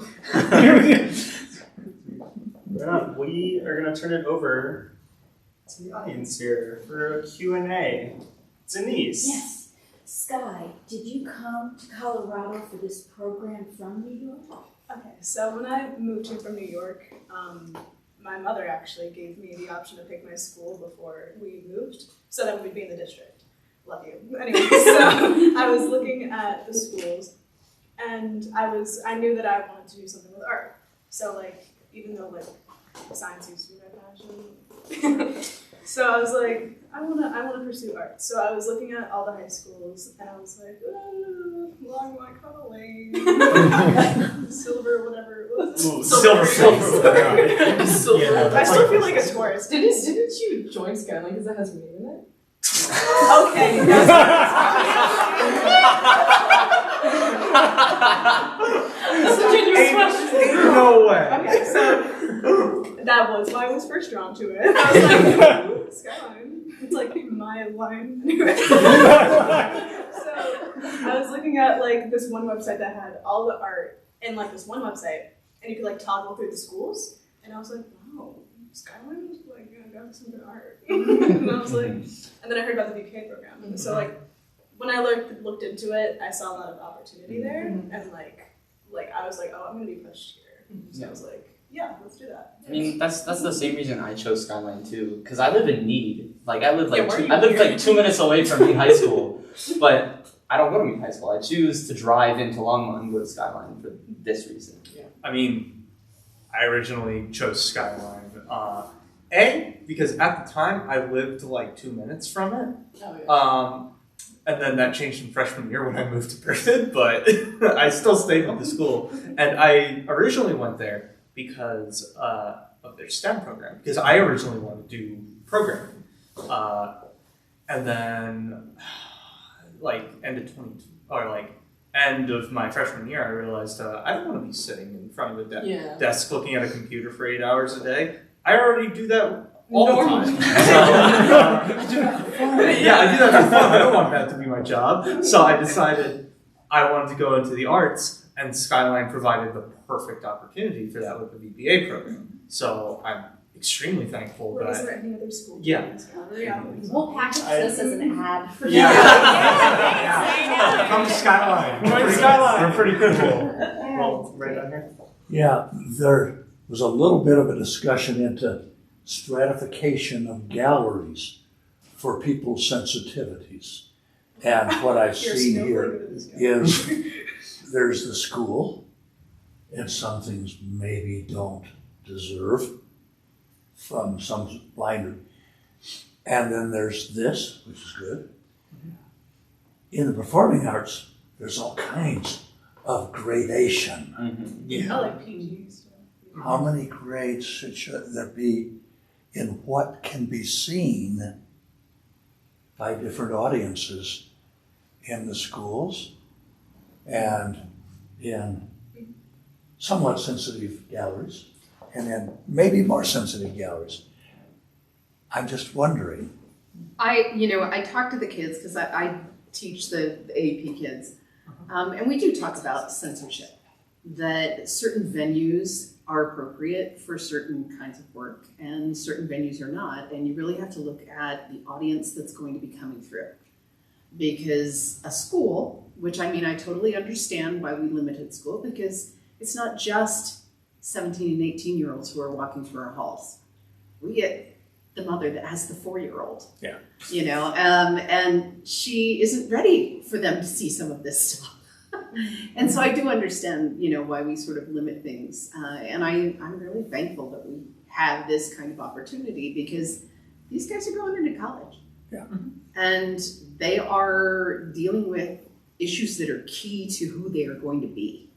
We are going to turn it over to the audience here for a Q&A. Denise. Yes. Skye, did you come to Colorado for this program from New York? Okay, so when I moved here from New York, my mother actually gave me the option to pick my school before we moved, so that we'd be in the district. Love you. Anyway, so I was looking at the schools, and I knew that I wanted to do something with art. So like, even though like science used to be my passion, so I was like, I wanna pursue art. So I was looking at all the high schools, and I was like, Longmont, Silver, whatever. What was it? Ooh, silver. I still feel like a tourist. Didn't you join Skyline because that has your name in it? Okay. No way. Okay, so that was why I was first drawn to it. I was like, ooh, Skyline. It's like my line. Anyway. So I was looking at like this one website that had all the art in like this one website, and you could like toggle through the schools, and I was like, wow, Skyline is like got some good art. And I was like, and then I heard about the VPA program, and so like when I looked into it, I saw a lot of opportunity there, and like I was like, oh, I'm gonna be pushed here. So I was like, yeah, let's do that. I mean, that's the same reason I chose Skyline too, because I live in Meade. Like I live like Yeah, I live like 2 minutes away from Meade High School, but I don't go to Meade High School. I choose to drive into Longmont and go to Skyline for this reason. Yeah. I mean, I originally chose Skyline. Because at the time I lived like 2 minutes from it. Oh, yeah. And then that changed in freshman year when I moved to Berthoud, but I still stayed with the school. And I originally went there because of their STEM program, because I originally wanted to do programming. And then end of my freshman year, I realized I don't want to be sitting in front of a desk looking at a computer for 8 hours a day. I already do that all the time. So, I do that for fun. Yeah, I do that for fun. I don't want that to be my job. So I decided I wanted to go into the arts, and Skyline provided the perfect opportunity for that with the VPA program. So I'm extremely thankful Or is that there any other school? Yeah. Yeah. We'll package this as an ad for Yeah. Yeah. Come to Skyline. Join Skyline. They're pretty cool. Well, right down here. Yeah, there was a little bit of a discussion into stratification of galleries for people's sensitivities. And what I see here is there's the school, and some things maybe don't deserve from some blinder. And then there's this, which is good. In the performing arts, there's all kinds of gradation. I like PG stuff. How many grades should there be in what can be seen by different audiences in the schools and in somewhat sensitive galleries and in maybe more sensitive galleries? I'm just wondering. I talk to the kids because I teach the AP kids, and we do talk about censorship, that certain venues are appropriate for certain kinds of work and certain venues are not, and you really have to look at the audience that's going to be coming through. Because a school, which I totally understand why we limited school, because it's not just 17 and 18-year-olds who are walking through our halls. We get the mother that has the 4-year-old. Yeah. And she isn't ready for them to see some of this stuff. And so I do understand, why we sort of limit things. And I'm really thankful that we have this kind of opportunity because these guys are going into college. Yeah. And they are dealing with issues that are key to who they are going to be.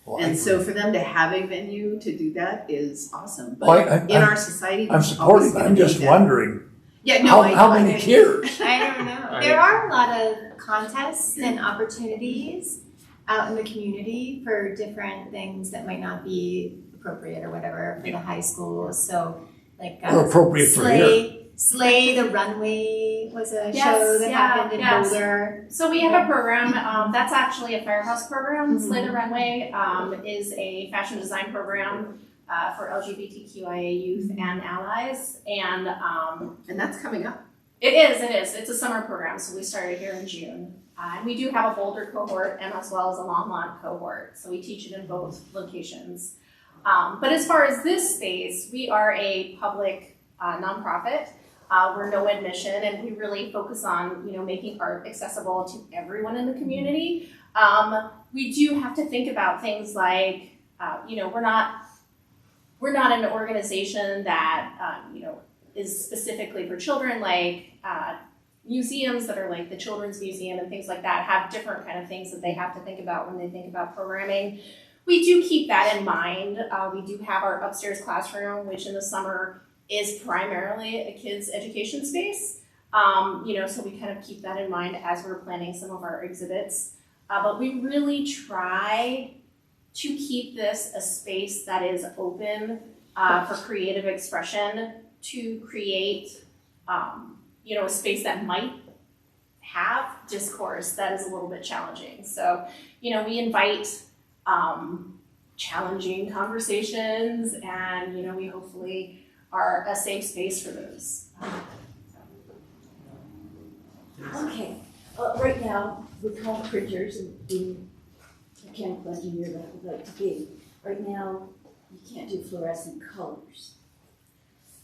Well, And so for them to have a venue to do that is awesome. But Well, in our society, I'm supportive. I'm just wondering Yeah, no, how many tiers? I don't know. There are a lot of contests and opportunities out in the community for different things that might not be appropriate or whatever for the high schools. So like Or appropriate for here. Slay the Runway was a Yes, show that yeah, happened in yes. Boulder. So we have a program, that's actually a Firehouse program. Slay the Runway is a fashion design program for LGBTQIA youth and allies. And that's coming up. It is. It's a summer program, so we started here in June. And we do have a Boulder cohort and as well as a Longmont cohort. So we teach it in both locations. But as far as this space, we are a public nonprofit. We're no admission, and we really focus on making art accessible to everyone in the community. We do have to think about things like we're not an organization that is specifically for children, like museums that are like the Children's Museum and things like that have different kind of things that they have to think about when they think about programming. We do keep that in mind. We do have our upstairs classroom, which in the summer is primarily a kids' education space. So we kind of keep that in mind as we're planning some of our exhibits. But we really try to keep this a space that is open for creative expression, to create a space that might have discourse that is a little bit challenging. So, we invite challenging conversations, and we hopefully are a safe space for those. Okay, right now, with home printers and being a mechanical engineer that I would like to be, right now, you can't do fluorescent colors.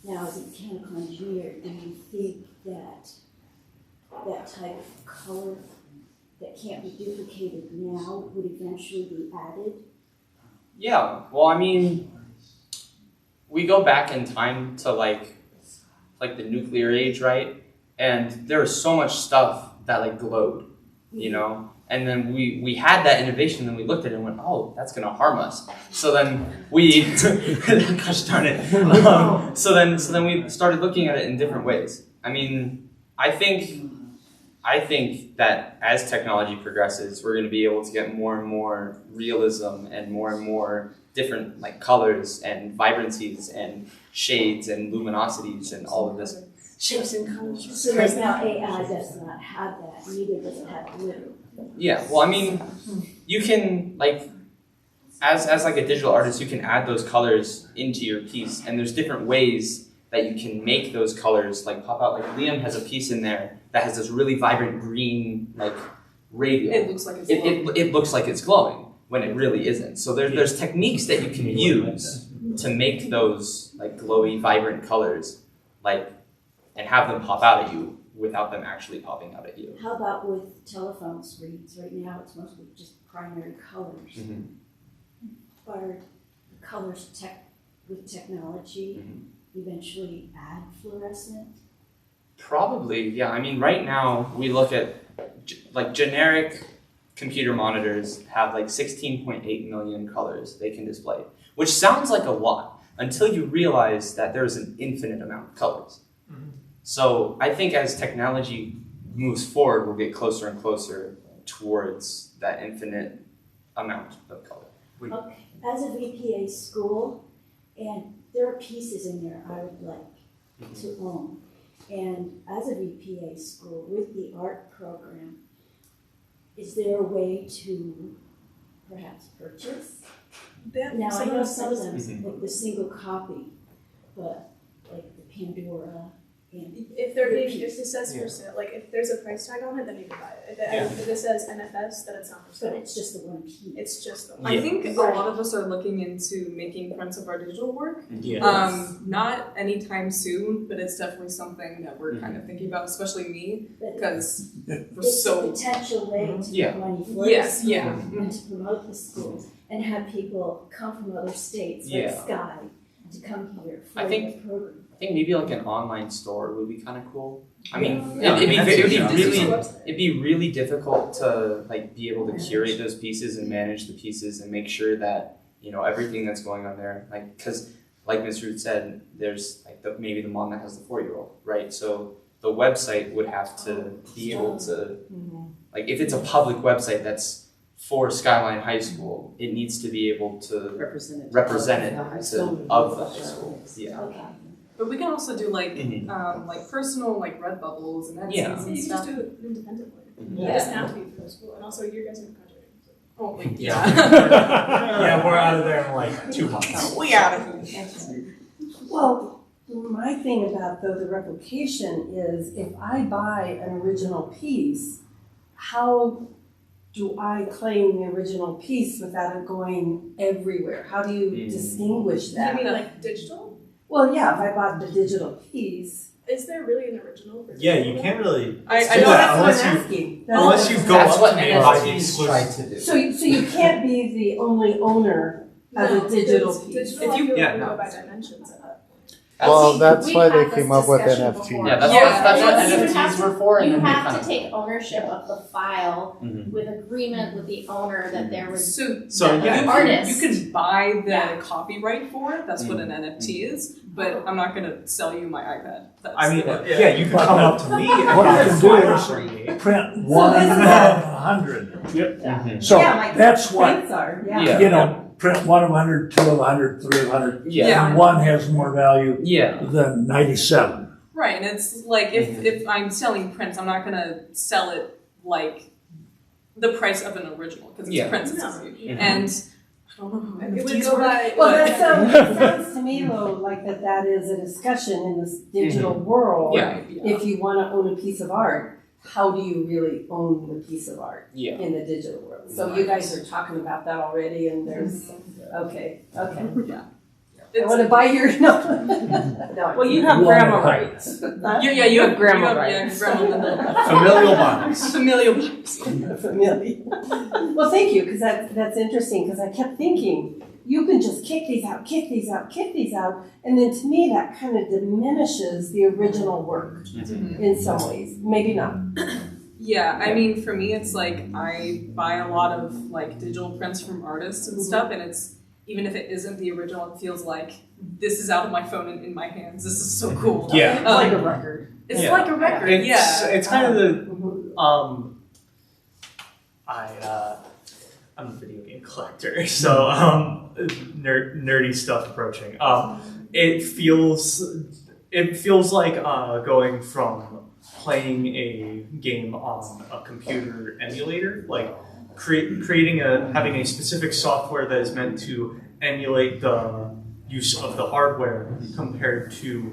Now, as a mechanical engineer, do you think that that type of color that can't be duplicated now would eventually be added? Yeah, well, we go back in time to like the nuclear age, right? And there was so much stuff that glowed, And then we had that innovation, and we looked at it and went, oh, that's gonna harm us. So then we, gosh darn it. So then we started looking at it in different ways. I think that as technology progresses, we're going to be able to get more and more realism and more different colors and vibrancies and shades and luminosities and all of this. Shapes and colors. So right now AI does not have that, neither does it have glitter. Yeah, well, you can as like a digital artist, you can add those colors into your piece, and there's different ways that you can make those colors like pop out. Like Liam has a piece in there that has this really vibrant green like radial. It looks like it's glowing. It looks like it's glowing when it really isn't. So there's techniques that you can use to make those like glowy, vibrant colors, like, and have them pop out at you without them actually popping out at you. How about with telephone screens? Right now, it's mostly just primary colors. Are the colors with technology eventually add fluorescent? Probably, yeah. I mean, right now we look at like generic computer monitors have like 16.8 million colors they can display, which sounds like a lot until you realize that there's an infinite amount of colors. So I think as technology moves forward, we'll get closer and closer towards that infinite amount of color. Okay. As a VPA school, and there are pieces in there I would like to own. And as a VPA school with the art program, is there a way to perhaps purchase? Now I know some of them, like the single copy, but like the Pandora. If it says for sale, like if there's a price tag on it, then you can buy it. If it says NFS, then it's not for sale. But it's just the one piece. It's just the one. I think a lot of us are looking into making prints of our digital work. Not anytime soon, but it's definitely something that we're kind of thinking about, especially me, because we're it's so. a potential way to get money for the school and to promote the school and have people come from other states like Skye to come here for the program. I think maybe like an online store would be kind of cool. I mean, it'd be really difficult to like be able to curate those pieces and manage the pieces and make sure that, you know, everything that's going on there, like, because like Ms. Ruth said, there's like maybe the mom that has the 4-year-old, right? So the website would have to be able to, like, if it's a public website that's for Skyline High School, it needs to be able to represent it of the high school. But we can also do like personal like Redbubbles and Etsy and You can stuff. just do it independently. It doesn't have to be for the school. And also, you guys are graduating. Oh, Yeah, we're out of there in like 2 months. We out of here. Well, my thing about the replication is if I buy an original piece, how do I claim the original piece without it going everywhere? How do you distinguish that? You mean like digital? Well, yeah, if I bought the digital piece. Is there really an original? Yeah, you can't really. I know that's what I'm asking. Unless you go up to me and buy the exclusive. So you can't be the only owner of a digital piece. Digital, you go by dimensions of it. Well, that's why they came up with NFTs. Yeah, that's what NFTs were for. You have to take ownership of the file with agreement with the owner that there was the artist. You can buy the copyright for it. That's what an NFT is. But I'm not gonna sell you my iPad. I mean, you can come up to me and What buy you a can do flyer is from me. print 1 of 100. Yep. So like that's what, prints are, you know, print 1 of 100, 2 of 100, 3 of 100. And one has more value than 97. Right, and it's like if I'm selling prints, I'm not gonna sell it like the price of an original because it's prints. And I don't know. It would go by. Well, that sounds to me though like that is a discussion in this digital world. If you want to own a piece of art, how do you really own the piece of art in the digital world? So you guys are talking about that already, and there's okay. I want to buy your no. Well, you have grandma rights. You have grandma rights. Familial bonds. Familial bonds. Well, thank you, because that's interesting. Because I kept thinking you can just kick these out, and then to me that kind of diminishes the original work in some ways. Maybe not. Yeah, I mean, for me, it's like I buy a lot of like digital prints from artists and stuff, and it's. Even if it isn't the original, it feels like this is out of my phone and in my hands. This is so cool. Yeah, it's like a record. It's like a record. It's kind of the I'm a video game collector, so nerdy stuff approaching. It feels like going from playing a game on a computer emulator, like having a specific software that is meant to emulate the use of the hardware compared to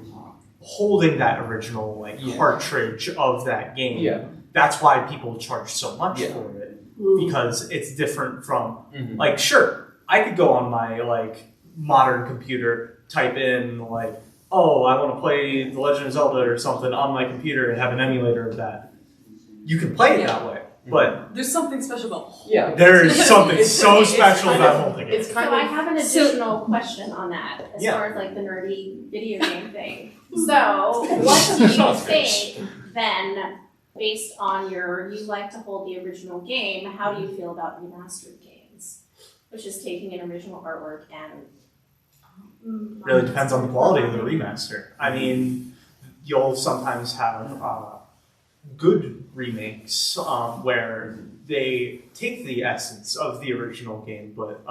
holding that original like cartridge of that game. Yeah. That's why people charge so much for it, because it's different from like, sure, I could go on my like modern computer, type in like, oh, I want to play The Legend of Zelda or something on my computer and have an emulator of that. You can play it that way, but there's something special about holding it. there is something so special about holding it. So I have an additional question on that, as far as like the nerdy video game thing. So what do you think then, based on you like to hold the original game, how do you feel about remastered games? Which is taking an original artwork and Really depends on the quality of the remaster. I mean, you'll sometimes have good remakes where they take the essence of the original game, but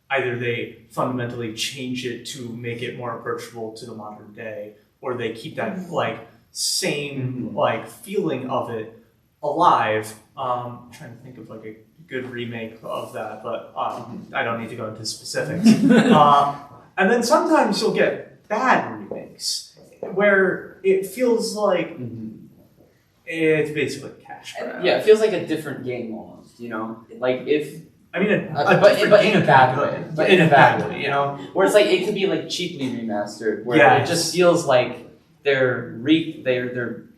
either they fundamentally change it to make it more approachable to the modern day, or they keep that like same like feeling of it alive. I'm trying to think of like a good remake of that, but I don't need to go into specifics. And then sometimes you'll get bad remakes where it feels like it's basically cash grab. Yeah, it feels like a different game almost, you know? Like if... I mean, but in a bad way. But in a bad way, you know? Where it's like, it could be like cheaply remastered, where it just feels like they're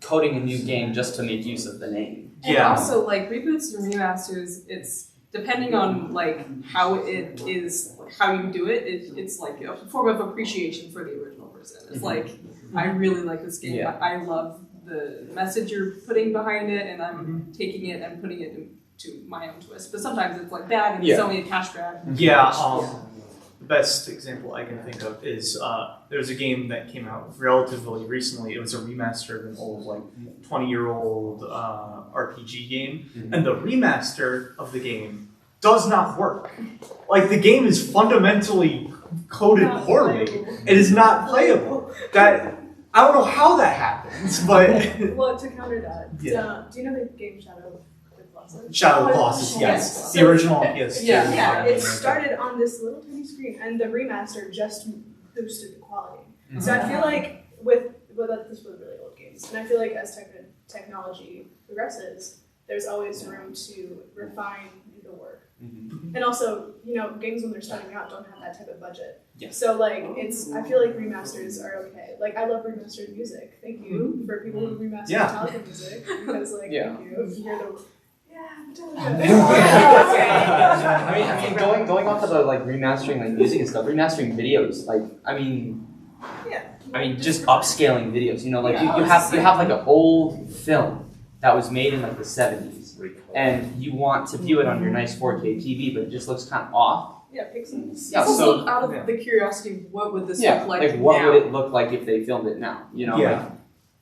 coding a new game just to make use of the name. And also, like, reboots and remasters, it's depending on, like, how it is, how you do it, it's like a form of appreciation for the original person. It's like, I really like this game. Yeah. I love the message you're putting behind it, and I'm taking it and putting it into my own twist. But sometimes it's, like, bad, and it's only a cash grab. The best example I can think of is there's a game that came out relatively recently. It was a remaster of an old, like, 20-year-old RPG game. And the remaster of the game does not work. Like, the game is fundamentally coded poorly. It is not playable. I don't know how that happens, but... Well, to counter that, do you know the game Shadow of Colossus? Shadow of Colossus, yes. The original on PS2. Yeah, it started on this little tiny screen, and the remaster just boosted the quality. So I feel like this was really old games, and I feel like as technology progresses, there's always room to refine the work. And also, you know, games when they're starting out don't have that type of budget. So like, I feel like remasters are okay. Like, I love remastered music. Thank you for people who remaster Metallica music, because like, thank you. If you hear the I mean, going off of the like remastering like music and stuff, remastering videos, like I mean, just upscaling videos. You know, like you have like an old film that was made in like the 70s, and you want to view it on your nice 4K TV, but it just looks kind of off. Yeah, pixels. Yeah, so out of the curiosity, what would this look like? Like what would it look like if they filmed it now? You know, like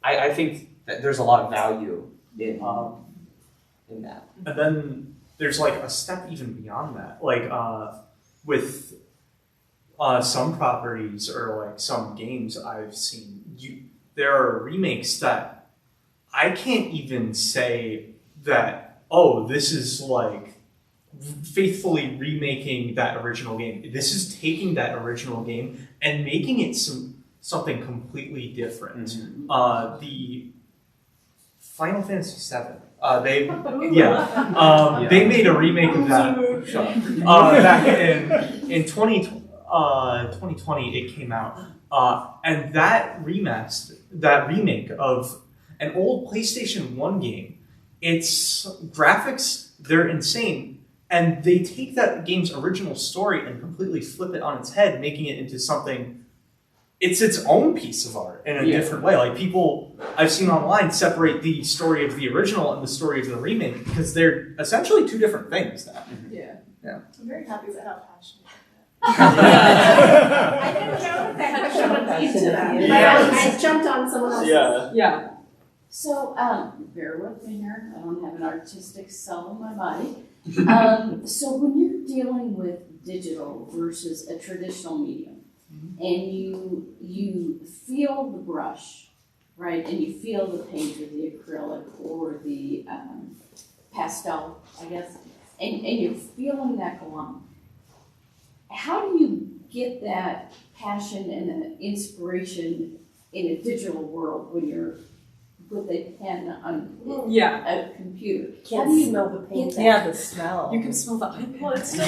I think that there's a lot of value in that. And then there's like a step even beyond that. Like with some properties or like some games I've seen, there are remakes that I can't even say that, oh, this is like faithfully remaking that original game. This is taking that original game and making it something completely different. The Final Fantasy VII. They made a remake of that back in 2020. It came out, and that remake of an old PlayStation 1 game. Its graphics, they're insane, and they take that game's original story and completely flip it on its head, making it into something. It's its own piece of art in a different way. Like people I've seen online separate the story of the original and the story of the remake because they're essentially two different things now. I'm very happy with how passionate I didn't know that question would lead to that. But I jumped on someone else's. So, bear with me here. I don't have an artistic cell in my body. So when you're dealing with digital versus a traditional medium, and you feel the brush, right? And you feel the paint or the acrylic or the pastel, I guess. and you're feeling that go on. How do you get that passion and the inspiration in a digital world when you're with a pen on a computer? How do you smell the paint? get The smell. You can smell the iPad. Well, it's still I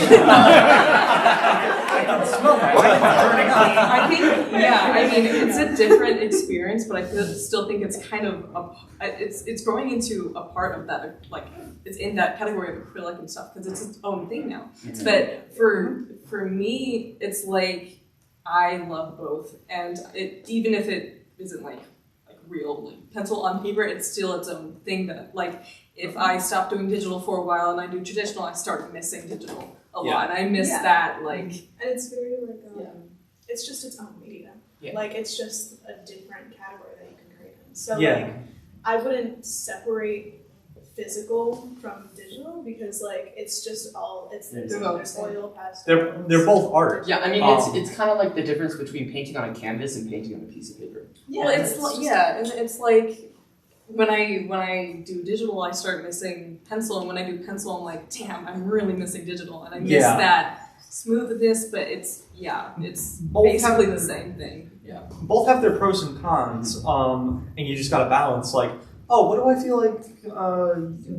can smell my iPad burning up. I think, I mean, it's a different experience, but I still think it's kind of it's growing into a part of that, like it's in that category of acrylic and stuff because it's its own thing now. Mm-hmm. But for me, it's like I love both, and even if it isn't like real pencil on paper, it's still its own thing. That like if I stop doing digital for a while and I do traditional, I start missing digital a lot. I miss that like, and it's very like it's just its own media. Like it's just a different category that you can create in. So like I wouldn't separate physical from digital because like it's just all there's oil pastel. They're both art. Yeah, I mean it's kind of like the difference between painting on a canvas and painting on a piece of paper. Yeah, well, it's like when I do digital, I start missing pencil, and when I do pencil, I'm like, damn, I'm really missing digital, and I miss that smoothness. But it's Both basically the same thing. Yeah, both have their pros and cons, and you just gotta balance. Like, oh, what do I feel like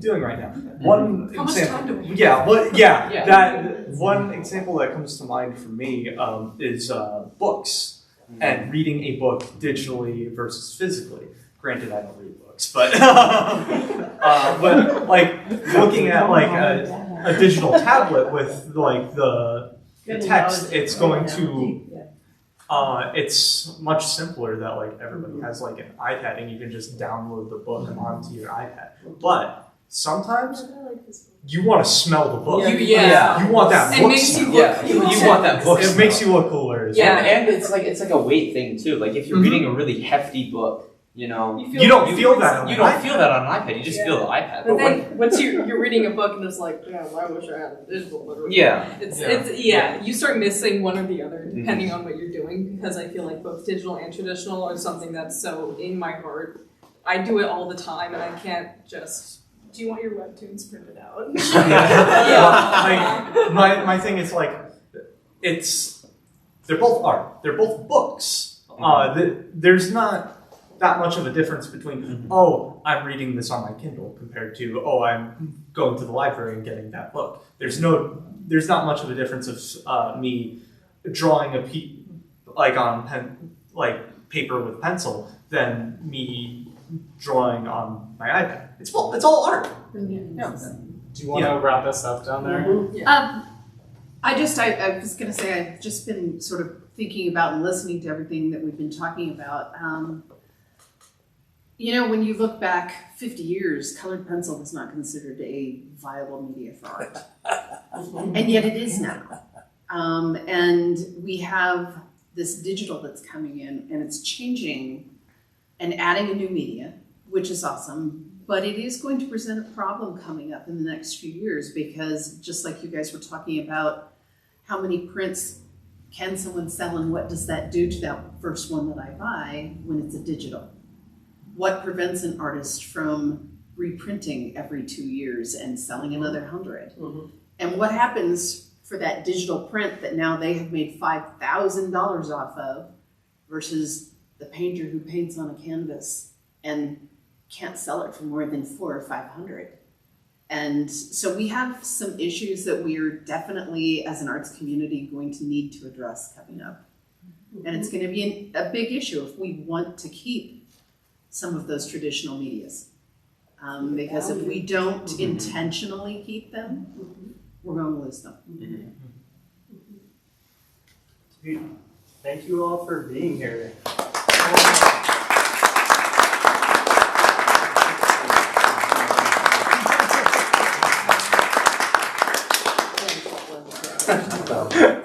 doing right now? One How much example. time do we have? Yeah. That one example that comes to mind for me is books and reading a book digitally versus physically. Granted, I don't read books, but but like looking at like a digital tablet with like the text, it's going to. It's much simpler that like everybody has like an iPad and you can just download the book onto your iPad. But sometimes you want to smell the book. You want that book. It makes you look you want that book. It makes you look cooler. And it's like a weight thing too. Like if you're reading a really hefty book, you know, you don't feel that. You don't feel that on an iPad. You just feel the iPad. But then once you're reading a book and it's like, yeah, I wish I had a digital version. Yeah. You start missing one or the other depending on what you're doing because I feel like both digital and traditional are something that's so in my heart. I do it all the time and I can't just. Do you want your webtoons printed out? Like, my thing is like, they're both art. They're both books. There's not that much of a difference between, oh, I'm reading this on my Kindle compared to, oh, I'm going to the library and getting that book. There's not much of a difference of me drawing like on paper with pencil than me drawing on my iPad. It's all art. Do you want to wrap us up down there? I was going to say, I've just been sort of thinking about and listening to everything that we've been talking about. When you look back 50 years, colored pencil was not considered a viable media for art. And yet it is now. And we have this digital that's coming in and it's changing and adding a new media, which is awesome. But it is going to present a problem coming up in the next few years because just like you guys were talking about how many prints can someone sell and what does that do to that first one that I buy when it's a digital? What prevents an artist from reprinting every 2 years and selling another 100? And what happens for that digital print that now they have made $5,000 off of versus the painter who paints on a canvas and can't sell it for more than $400 or $500? And so we have some issues that we are definitely, as an arts community, going to need to address coming up. And it's going to be a big issue if we want to keep some of those traditional medias. Because if we don't intentionally keep them, we're going to lose them. Thank you all for being here. Thanks.